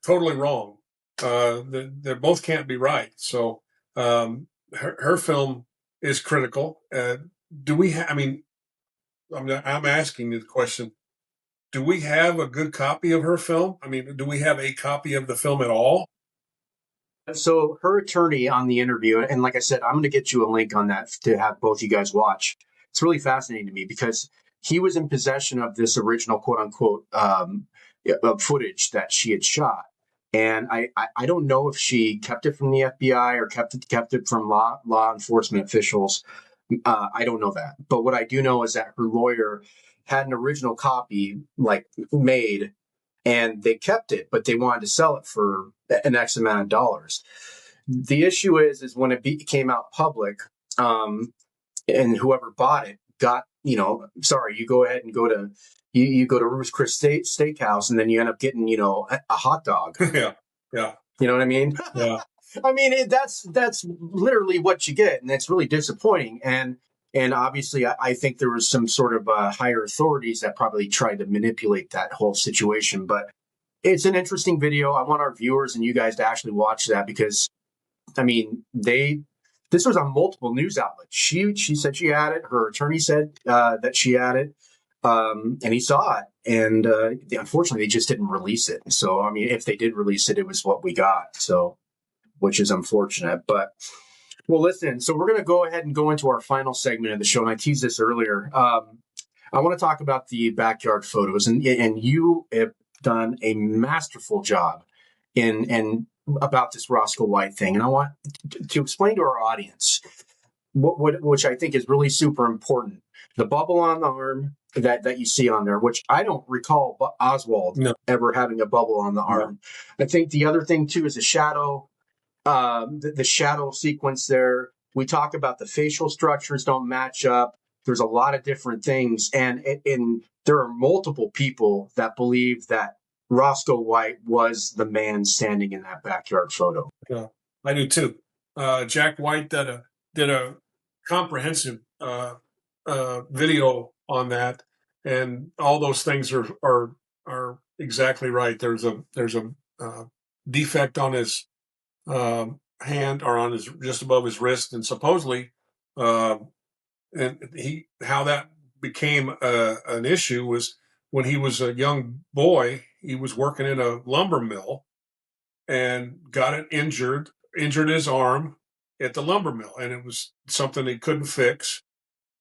totally wrong. They both can't be right. So her film is critical. Do we have? I'm asking you the question. Do we have a good copy of her film? Do we have a copy of the film at all? So her attorney on the interview, and like I said, I'm going to get you a link on that to have both you guys watch. It's really fascinating to me because he was in possession of this original quote unquote footage that she had shot. And I don't know if she kept it from the FBI or kept it from law enforcement officials. I don't know that. But what I do know is that her lawyer had an original copy made, and they kept it, but they wanted to sell it for an X amount of dollars. The issue is when it came out public, and whoever bought it got, you go ahead and you go to Ruth's Chris Steakhouse, and then you end up getting, a hot dog. Yeah. Yeah. You know what I mean? Yeah. I mean, that's literally what you get, and it's really disappointing. And obviously, I think there was some sort of higher authorities that probably tried to manipulate that whole situation. But it's an interesting video. I want our viewers and you guys to actually watch that because, this was on multiple news outlets. She said she had it. Her attorney said that she had it, and he saw it. And unfortunately, they just didn't release it. So, if they did release it, it was what we got. So, which is unfortunate. But, well, listen, so we're going to go ahead and go into our final segment of the show. And I teased this earlier. I want to talk about the backyard photos. And you have done a masterful job in about this Roscoe White thing. And I want to explain to our audience. which I think is really super important. The bubble on the arm that you see on there, which I don't recall Oswald ever having a bubble on the arm. I think the other thing too is the shadow, the shadow sequence there. We talk about the facial structures don't match up. There's a lot of different things, and there are multiple people that believe that Roscoe White was the man standing in that backyard photo. Yeah, I do too. Jack White did a comprehensive video on that, and all those things are exactly right. There's a defect on his hand, or on his just above his wrist, and supposedly, and how that became an issue was when he was a young boy. He was working in a lumber mill and got it injured his arm at the lumber mill, and it was something he couldn't fix,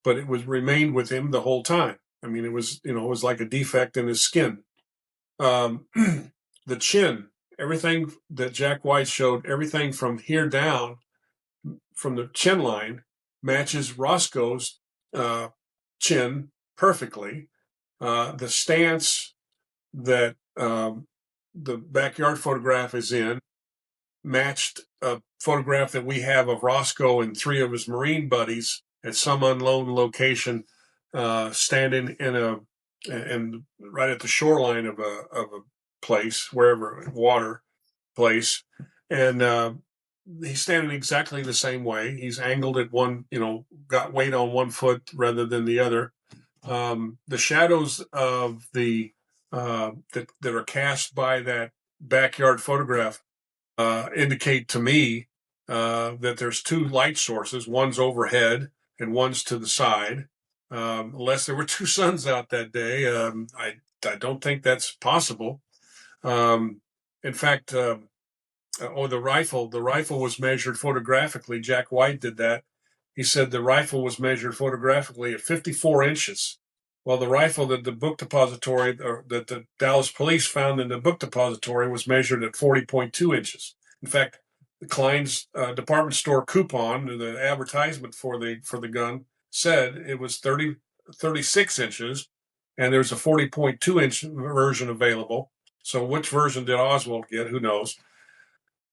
but it was remained with him the whole time. I mean, it was like a defect in his skin. The chin, everything that Jack White showed, everything from here down, from the chin line, matches Roscoe's chin perfectly. The stance that the backyard photograph is in matched a photograph that we have of Roscoe and three of his Marine buddies at some unknown location, standing and right at the shoreline of a place, wherever, water place, and he's standing exactly the same way. He's angled at one, got weight on one foot rather than the other. The shadows of that are cast by that backyard photograph indicate to me that there's two light sources. One's overhead and one's to the side. Unless there were two suns out that day, I don't think that's possible. In fact, the rifle was measured photographically. Jack White did that. He said the rifle was measured photographically at 54 inches. Well, the rifle that the book depository, or that the Dallas police found in the book depository, was measured at 40.2 inches. In fact, the Klein's department store coupon, the advertisement for the gun, said it was 36 inches, and there's a 40.2 inch version available. So which version did Oswald get? Who knows?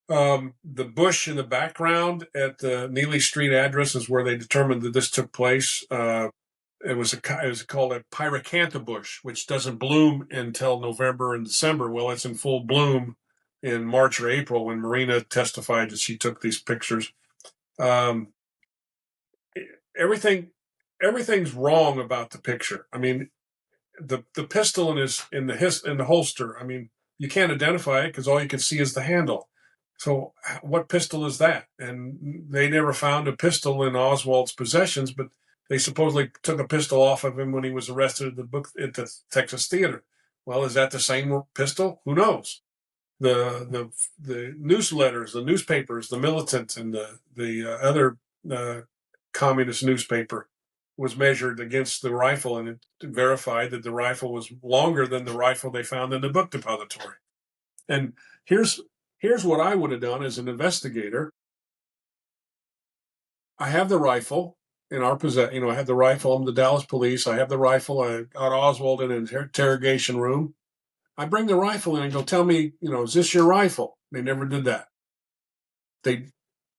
The bush in the background at the Neely Street address is where they determined that this took place. It was called a pyracantha bush, which doesn't bloom until November and December. Well, it's in full bloom in March or April, when Marina testified that she took these pictures. Everything's wrong about the picture. I mean, the pistol in the holster. I mean, you can't identify it because all you can see is the handle. So what pistol is that? And they never found a pistol in Oswald's possessions, but they supposedly took a pistol off of him when he was arrested at the Texas Theater. Well, is that the same pistol? Who knows? The newsletters, the newspapers, the Militant, and the other communist newspaper was measured against the rifle, and it verified that the rifle was longer than the rifle they found in the book depository. And here's what I would have done as an investigator. I have the rifle in our possession. I have the rifle. I'm the Dallas police. I have the rifle. I got Oswald in an interrogation room. I bring the rifle in and go, tell me, is this your rifle? They never did that. They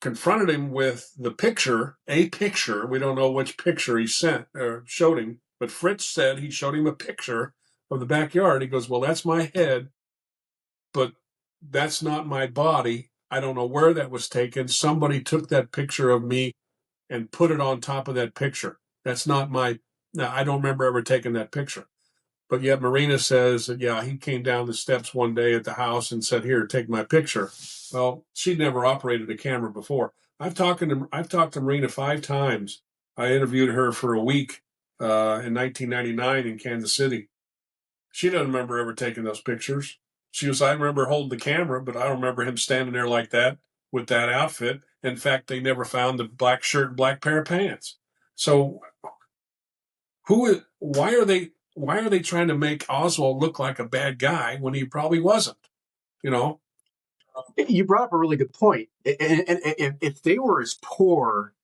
confronted him with a picture. We don't know which picture he sent or showed him, but Fritz said he showed him a picture of the backyard. He goes, well, that's my head, but that's not my body. I don't know where that was taken. Somebody took that picture of me and put it on top of that picture. That's not I don't remember ever taking that picture. But yet Marina says that, yeah, he came down the steps one day at the house and said, here, take my picture. Well, she'd never operated a camera before. I've talked to Marina 5 times. I interviewed her for a week in 1999 in Kansas City. She doesn't remember ever taking those pictures. She goes, I remember holding the camera, but I don't remember him standing there like that with that outfit. In fact, they never found the black shirt and black pair of pants. So why are they trying to make Oswald look like a bad guy when he probably wasn't? You brought up a really good point. And if they were as poor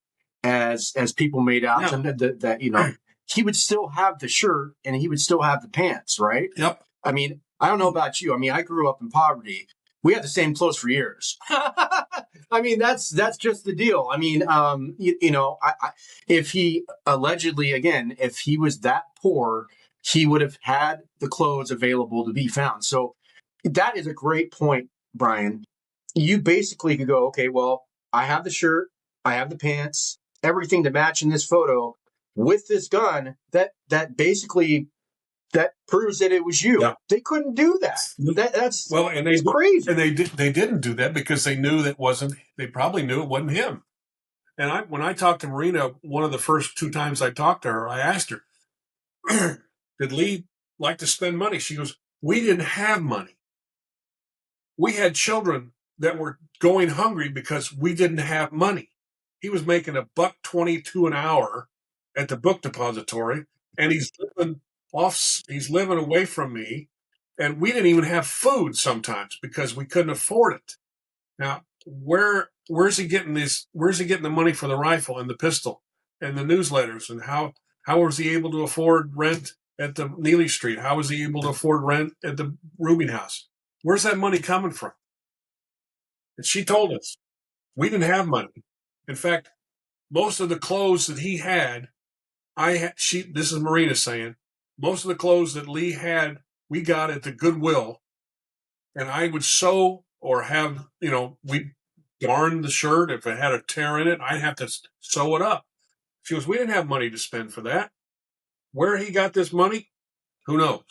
as people made out to him, that you know, he would still have the shirt and he would still have the pants, right? Yep. I mean, I don't know about you. I mean, I grew up in poverty. We had the same clothes for years. I mean, that's just the deal. I mean, you know, if he allegedly, again, if he was that poor, he would have had the clothes available to be found. So that is a great point, Brian. You basically could go, okay, well, I have the shirt, I have the pants, everything to match in this photo with this gun. That basically that proves that it was you. Yeah. They couldn't do that. That's well, and they crazy. And they didn't do that because they knew that wasn't. They probably knew it wasn't him. And when I talked to Marina, one of the first 2 times I talked to her, I asked her, "Did Lee like to spend money?" She goes, "We didn't have money. We had children that were going hungry because we didn't have money. He was making $1.22 an hour at the book depository, and he's living away from me, and we didn't even have food sometimes because we couldn't afford it." Now, where's he getting this? Where's he getting the money for the rifle and the pistol and the newsletters? And how was he able to afford rent at the Neely Street? How was he able to afford rent at the Rubin House? Where's that money coming from? And she told us we didn't have money. In fact, most of the clothes that he had, this is Marina saying, most of the clothes that Lee had, we got at the Goodwill, and I would sew or have, you know, we darn the shirt. If it had a tear in it, I'd have to sew it up. She goes, we didn't have money to spend for that. Where he got this money, who knows?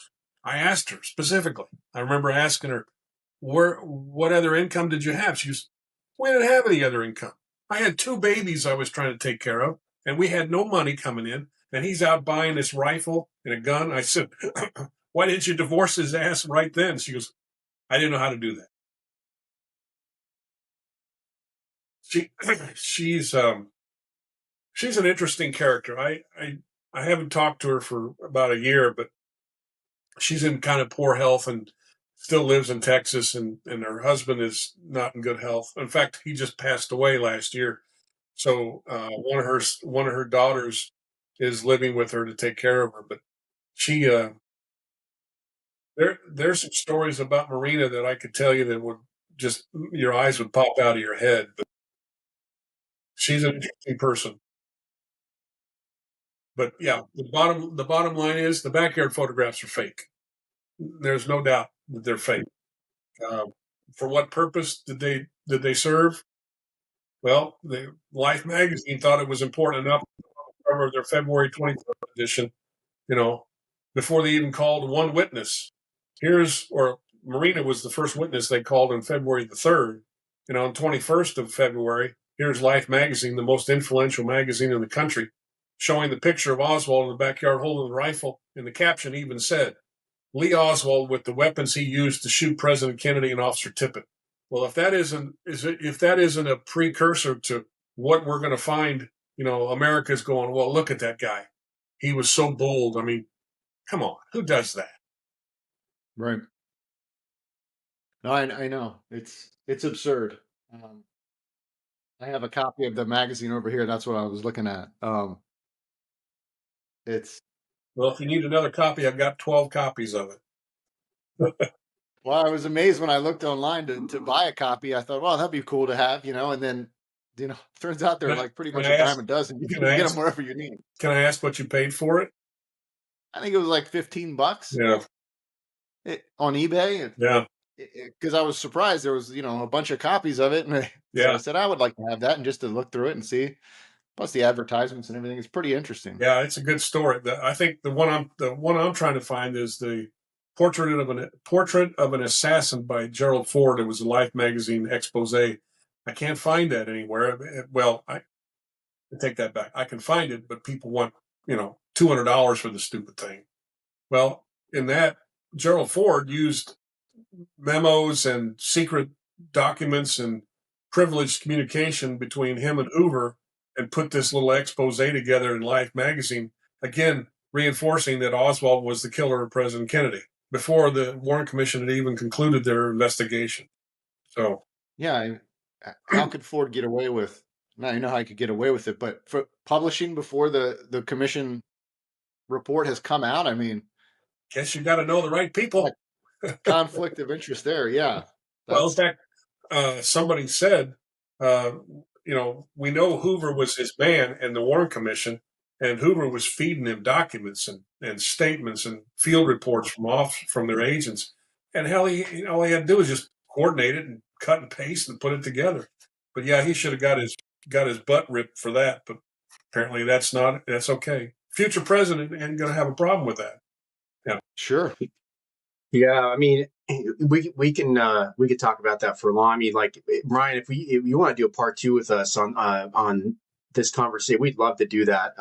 I asked her specifically. I remember asking her, what other income did you have? She goes, we didn't have any other income. I had 2 babies I was trying to take care of, and we had no money coming in, and he's out buying this rifle and a gun. I said, why didn't you divorce his ass right then? She goes, I didn't know how to do that. She's an interesting character. I haven't talked to her for about a year, but she's in kind of poor health and still lives in Texas, and her husband is not in good health. In fact, he just passed away last year. So one of her daughters is living with her to take care of her. But she there's some stories about Marina that I could tell you that would just your eyes would pop out of your head. But she's an interesting person. But yeah, the bottom line is the backyard photographs are fake. There's no doubt that they're fake. For what purpose did they serve? Well, the Life magazine thought it was important enough to cover their February 23rd edition, you know, before they even called one witness. Marina was the first witness they called on February the 3rd. You know, on 21st of February, here's Life magazine, the most influential magazine in the country, showing the picture of Oswald in the backyard holding the rifle, and the caption even said, Lee Oswald with the weapons he used to shoot President Kennedy and Officer Tippit. Well, if that isn't a precursor to what we're going to find, you know, America's going, well, look at that guy. He was so bold. I mean, come on, who does that? Right. No, I know it's absurd. I have a copy of the magazine over here. That's what I was looking at. It's Well, if you need another copy, I've got 12 copies of it. Well, I was amazed when I looked online to buy a copy. I thought, well, that'd be cool to have, you know, and then, you know, turns out they're like pretty much a dime a dozen. You can get them wherever you need. Can I ask what you paid for it? I think it was like $15. Yeah. On eBay. Yeah. Because I was surprised there was, you know, a bunch of copies of it. And so I said, I would like to have that and just to look through it and see. Plus the advertisements and everything. It's pretty interesting. Yeah, it's a good story. I think the one I'm trying to find is the portrait of an assassin by Gerald Ford. It was a Life magazine expose. I can't find that anywhere. Well, I take that back. I can find it, but people want, you know, $200 for the stupid thing. Well, in that, Gerald Ford used memos and secret documents and privileged communication between him and Hoover and put this little expose together in Life magazine, again, reinforcing that Oswald was the killer of President Kennedy before the Warren Commission had even concluded their investigation. So, yeah, how could Ford get away with now you know how I could get away with it. But for publishing before the commission report has come out, I mean, Guess you got to know the right people. conflict of interest there. Yeah. Well, in fact, somebody said, we know Hoover was his man in the Warren Commission, and Hoover was feeding him documents and statements and field reports from their agents. And hell, all he had to do was just coordinate it and cut and paste and put it together. But yeah, he should have got his butt ripped for that. But apparently, that's okay. Future president ain't going to have a problem with that. Yeah, sure. Yeah, I mean, we could talk about that for long. I mean, like Ryan, if you want to do a part 2 with us on this conversation, we'd love to do that.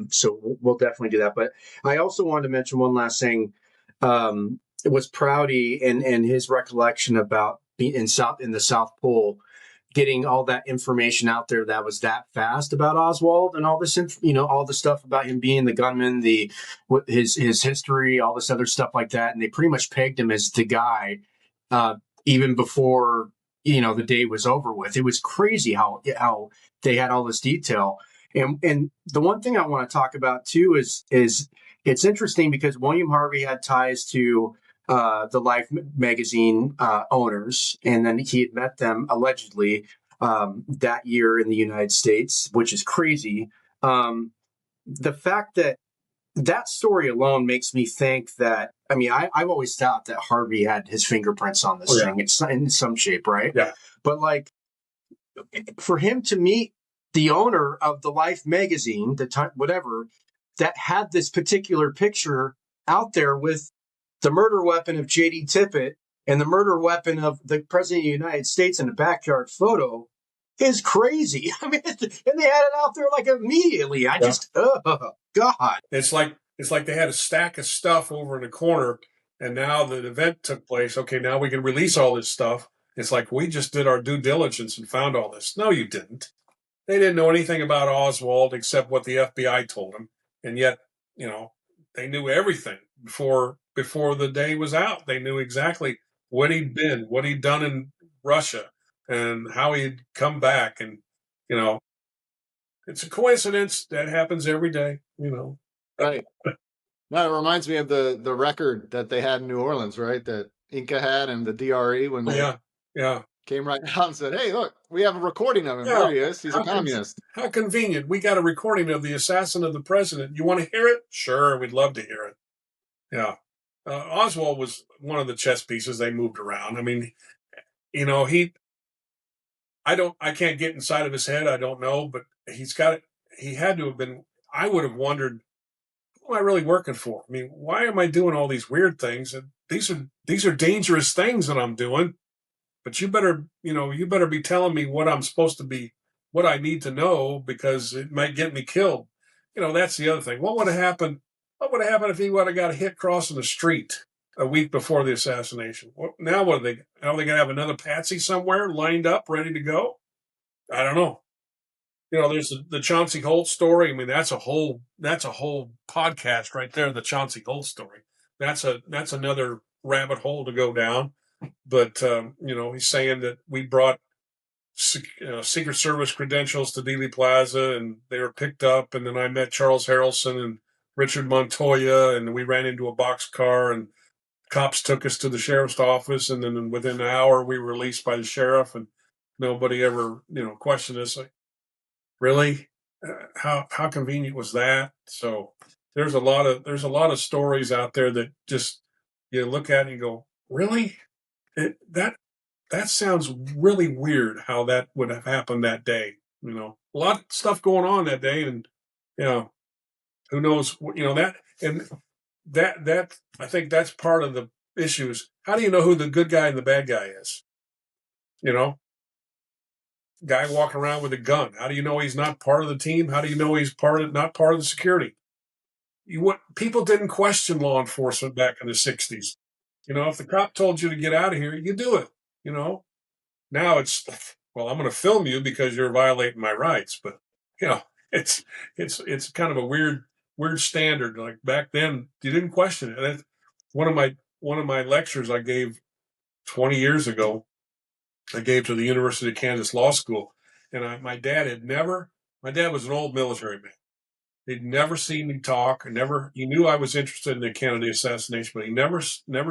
So we'll definitely do that. But I also wanted to mention one last thing. It was Prouty and his recollection about being in the South Pole, getting all that information out there that was that fast about Oswald and all this, all the stuff about him being the gunman, his history, all this other stuff like that. And they pretty much pegged him as the guy, even before, the day was over with. It was crazy how they had all this detail. And the one thing I want to talk about too is it's interesting because William Harvey had ties to the Life magazine owners, and then he had met them allegedly that year in the United States, which is crazy. The fact that story alone makes me think that, I mean, I've always thought that Harvey had his fingerprints on this thing. It's in some shape, right? Yeah. But like, for him to meet the owner of the Life magazine, whatever, that had this particular picture out there with the murder weapon of J.D. Tippit and the murder weapon of the President of the United States in a backyard photo is crazy. I mean, and they had it out there like immediately. Oh, God. It's like they had a stack of stuff over in the corner, and now the event took place. Okay, now we can release all this stuff. It's like, we just did our due diligence and found all this. No, you didn't. They didn't know anything about Oswald except what the FBI told them. And yet, they knew everything before the day was out. They knew exactly what he'd been, what he'd done in Russia, and how he'd come back. And, it's a coincidence that happens every day, Right. No, it reminds me of the record that they had in New Orleans, right? That Inca had and the DRE when they came right out and said, "Hey, look, we have a recording of him. There he is. He's a communist." How convenient. We got a recording of the assassin of the president. You want to hear it? Sure, we'd love to hear it. Yeah. Oswald was one of the chess pieces they moved around. I mean, I can't get inside of his head. I don't know, but he had to have been, I would have wondered, who am I really working for? I mean, why am I doing all these weird things? And these are dangerous things that I'm doing, but you better be telling me what I'm supposed to be, what I need to know, because it might get me killed. That's the other thing. What would have happened? What would have happened if he would have got hit crossing the street a week before the assassination? Now what are they going to have another patsy somewhere lined up, ready to go? I don't know. There's the Chauncey Holt story. I mean, that's a whole podcast right there. The Chauncey Holt story. That's another rabbit hole to go down. But he's saying that we brought Secret Service credentials to Dealey Plaza, and they were picked up. And then I met Charles Harrelson and Richard Montoya, and we ran into a boxcar, and cops took us to the sheriff's office, and then within an hour we were released by the sheriff, and nobody ever questioned us. Like, really? How convenient was that? So there's a lot of stories out there that just you look at and you go, really? That sounds really weird how that would have happened that day. A lot of stuff going on that day, and who knows? That, and that I think that's part of the issues. How do you know who the good guy and the bad guy is? Guy walking around with a gun. How do you know he's not part of the team? How do you know he's not part of the security? People didn't question law enforcement back in the 60s. If the cop told you to get out of here, you do it. Now it's, well, I'm going to film you because you're violating my rights. But it's kind of a weird standard. Like back then, you didn't question it. And one of my lectures I gave 20 years ago, I gave to the University of Kansas Law School, and my dad was an old military man. He'd never seen me talk, he knew I was interested in the Kennedy assassination, but he never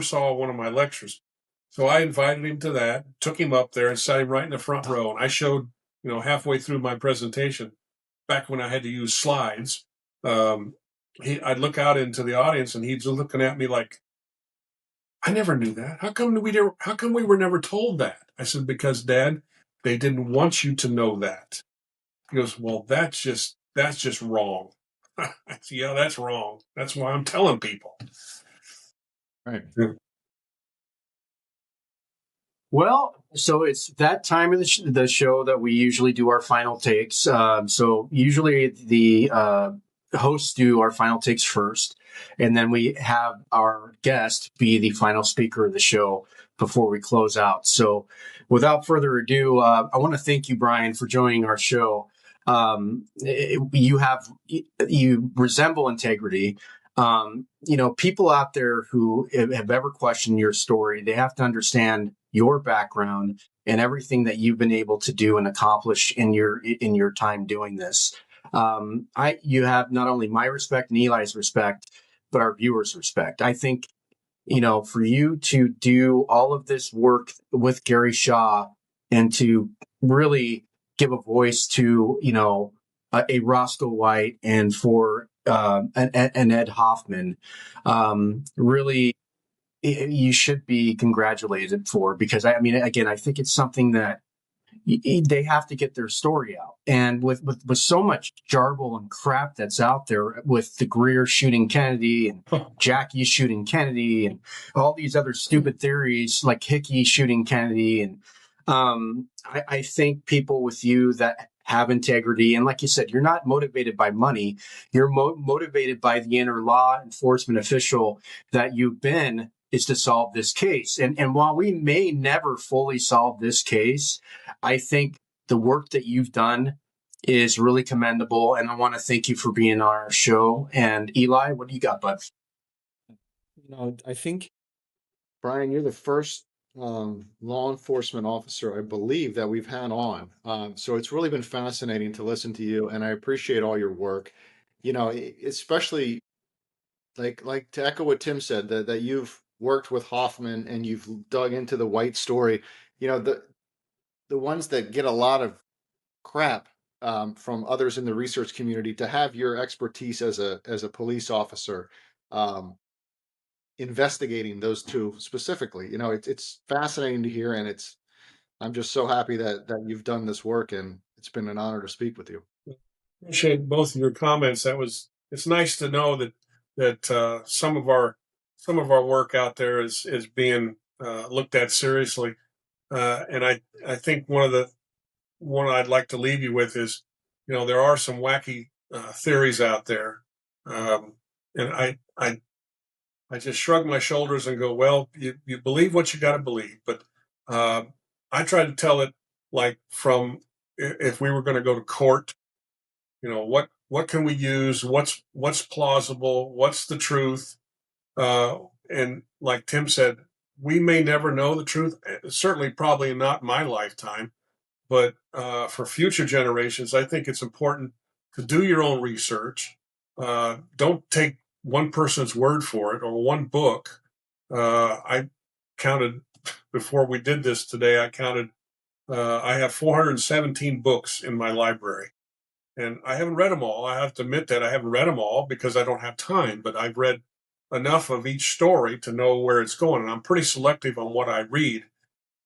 saw one of my lectures. So I invited him to that, took him up there and sat him right in the front row. And I showed, halfway through my presentation, back when I had to use slides, I'd look out into the audience and he's looking at me like, I never knew that. How come we were never told that? I said, because Dad, they didn't want you to know that. He goes, well, that's just wrong. I said, yeah, that's wrong. That's why I'm telling people. Right. Well, so it's that time of the show that we usually do our final takes. So usually the hosts do our final takes first, and then we have our guest be the final speaker of the show before we close out. So without further ado, I want to thank you, Brian, for joining our show. You resemble integrity. People out there who have ever questioned your story, they have to understand your background and everything that you've been able to do and accomplish in your time doing this. You have not only my respect and Eli's respect, but our viewers' respect. I think, for you to do all of this work with Gary Shaw and to really give a voice to, a Roscoe White and for an Ed Hoffman, really, you should be congratulated for, because I think it's something that they have to get their story out. And with so much jarble and crap that's out there, with the Greer shooting Kennedy and Jackie shooting Kennedy and all these other stupid theories like Hickey shooting Kennedy. And I think people with you that have integrity, and like you said, you're not motivated by money, you're motivated by the inner law enforcement official that you've been, is to solve this case. And while we may never fully solve this case, I think the work that you've done is really commendable. And I want to thank you for being on our show. And Eli, what do you got, bud? I think, Brian, you're the first law enforcement officer, I believe, that we've had on. So it's really been fascinating to listen to you, and I appreciate all your work. Especially like to echo what Tim said, that you've worked with Hoffman and you've dug into the White story. The ones that get a lot of crap from others in the research community, to have your expertise as a police officer investigating those two specifically, it's fascinating to hear, and I'm just so happy that you've done this work, and it's been an honor to speak with you. Appreciate both of your comments. It's nice to know that some of our work out there is being looked at seriously. And I think one I'd like to leave you with is, there are some wacky theories out there, and I just shrug my shoulders and go, well, you believe what you got to believe. But I try to tell it like, from if we were going to go to court, what can we use? What's plausible? What's the truth? And like Tim said, we may never know the truth. Certainly, probably not in my lifetime. But for future generations, I think it's important to do your own research. Don't take one person's word for it, or one book. I counted, before we did this today, I have 417 books in my library. And I haven't read them all. I have to admit that I haven't read them all because I don't have time, but I've read enough of each story to know where it's going. And I'm pretty selective on what I read,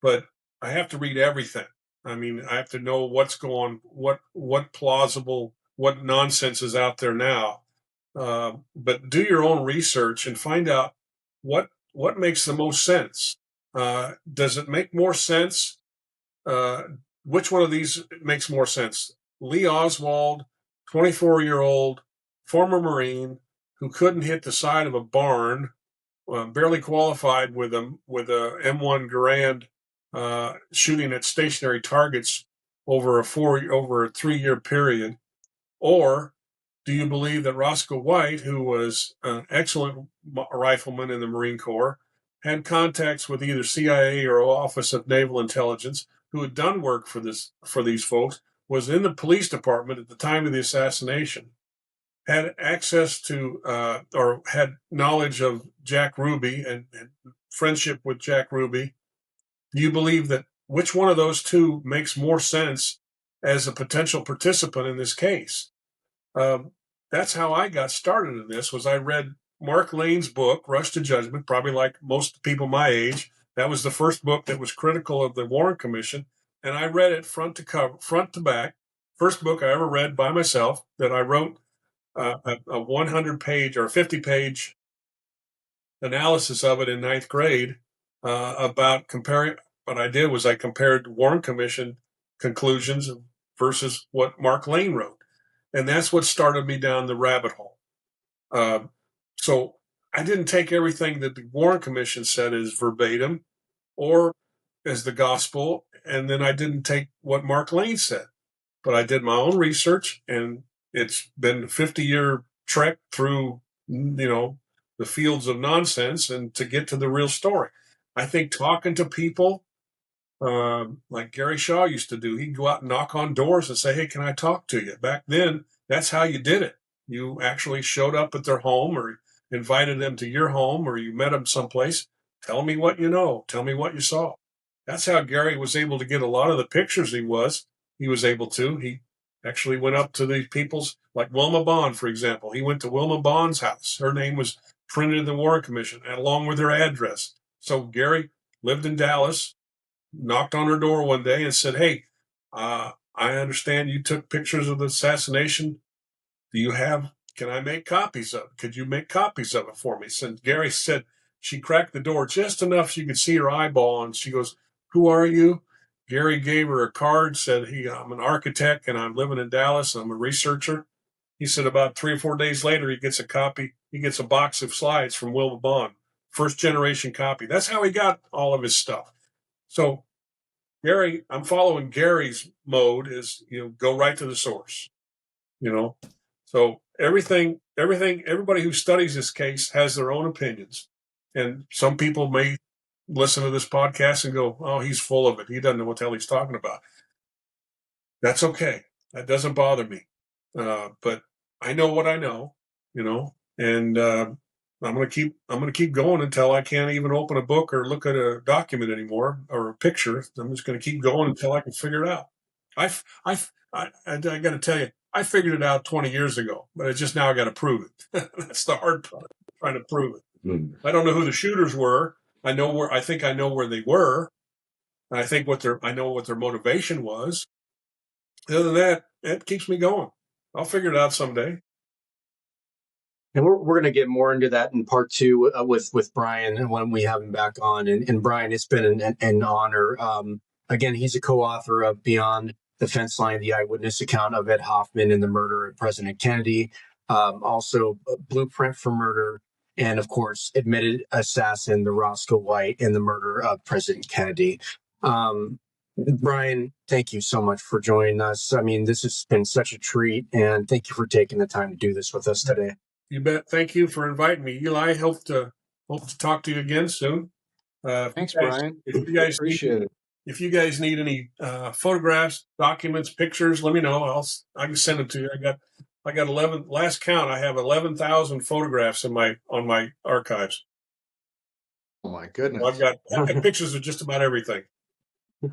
but I have to read everything. I mean, I have to know what's going, what plausible, what nonsense is out there now. But do your own research and find out what makes the most sense. Does it make more sense? Which one of these makes more sense? Lee Oswald, 24-year-old former Marine who couldn't hit the side of a barn, barely qualified with a M1 Garand, shooting at stationary targets over a 3-year period? Or do you believe that Roscoe White, who was an excellent rifleman in the Marine Corps, had contacts with either CIA or Office of Naval Intelligence, who had done work for these folks, was in the police department at the time of the assassination, had access to or had knowledge of Jack Ruby and friendship with Jack Ruby, do you believe that which one of those two makes more sense as a potential participant in this case? Um, that's how I got started in this. Was I read Mark Lane's book, Rush to Judgment, probably like most people my age. That was the first book that was critical of the Warren Commission, and I read it front to back. First book I ever read by myself that I wrote a 100-page or 50-page analysis of it in ninth grade about comparing. What I did was I compared Warren Commission conclusions versus what Mark Lane wrote. And that's what started me down the rabbit hole. So I didn't take everything that the Warren Commission said as verbatim or as the gospel, and then I didn't take what Mark Lane said. But I did my own research, and it's been a 50-year trek through, the fields of nonsense and to get to the real story. I think talking to people, like Gary Shaw used to do, he'd go out and knock on doors and say, "Hey, can I talk to you?" Back then, that's how you did it. You actually showed up at their home or invited them to your home or you met them someplace. Tell me what you know. Tell me what you saw. That's how Gary was able to get a lot of the pictures he was able to. He actually went up to these people's, like Wilma Bond, for example. He went to Wilma Bond's house. Her name was printed in the Warren Commission, along with her address. So Gary lived in Dallas, knocked on her door one day and said, "Hey, I understand you took pictures of the assassination. Can I make copies of it? Could you make copies of it for me?" So Gary said she cracked the door just enough so you could see her eyeball, and she goes, "Who are you?" Gary gave her a card, said, "I'm an architect and I'm living in Dallas. I'm a researcher." He said about 3 or 4 days later, he gets a box of slides from Wilma Bond, first generation copy. That's how he got all of his stuff. So Gary, I'm following Gary's mode is, go right to the source, So everybody who studies this case has their own opinions. And some people may listen to this podcast and go, "Oh, he's full of it. He doesn't know what the hell he's talking about." That's okay. That doesn't bother me. But I know what I know, and I'm gonna keep going until I can't even open a book or look at a document anymore or a picture. I'm just gonna keep going until I can figure it out. I got to tell you, I figured it out 20 years ago, but it's just now I got to prove it. That's the hard part, trying to prove it. I don't know who the shooters were. I think I know where they were. I think I know what their motivation was. Other than that, it keeps me going. I'll figure it out someday. And we're going to get more into that in part two with Brian when we have him back on. And Brian, it's been an honor. Again, he's a co-author of Beyond the Fence Line, the eyewitness account of Ed Hoffman and the murder of President Kennedy. Also, Blueprint for Murder. And of course, admitted assassin, the Roscoe White, and the murder of President Kennedy. Brian, thank you so much for joining us. I mean, this has been such a treat, and thank you for taking the time to do this with us today. You bet. Thank you for inviting me, Eli. Hope to talk to you again soon. Thanks, Brian. Appreciate it. If you guys need any photographs, documents, pictures, let me know. I can send them to you. I got 11. Last count, I have 11,000 photographs on my archives. Oh my goodness! So I've got pictures of just about everything.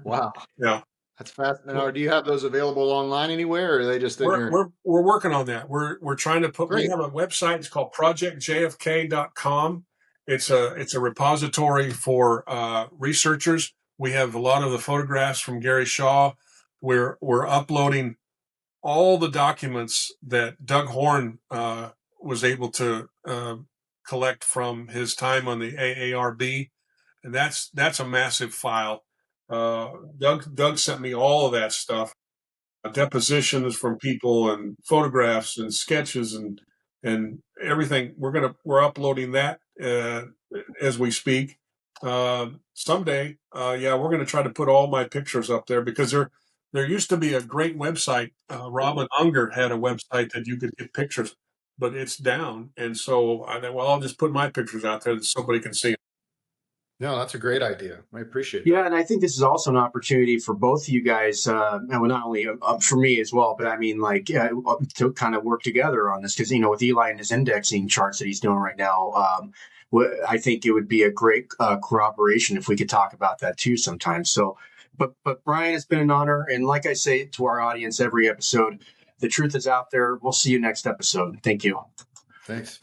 Wow. Yeah. That's fascinating. Now, do you have those available online anywhere, or are they just in We're working on that. We're trying to put. Great. We have a website. It's called projectjfk.com. It's a repository for researchers. We have a lot of the photographs from Gary Shaw. We're uploading all the documents that Doug Horn was able to collect from his time on the AARB, and that's a massive file. Doug sent me all of that stuff, depositions from people and photographs and sketches and everything. We're uploading that as we speak. Someday, we're going to try to put all my pictures up there because there used to be a great website. Robin Unger had a website that you could get pictures, but it's down. And so I'll just put my pictures out there that somebody can see. No, that's a great idea. I appreciate Yeah, that. and I think this is also an opportunity for both of you guys, and well, not only for me as well, but I mean, like, to kind of work together on this because with Eli and his indexing charts that he's doing right now, I think it would be a great corroboration if we could talk about that too sometime. So, but Brian, it's been an honor, and like I say to our audience every episode, the truth is out there. We'll see you next episode. Thank you. Thanks.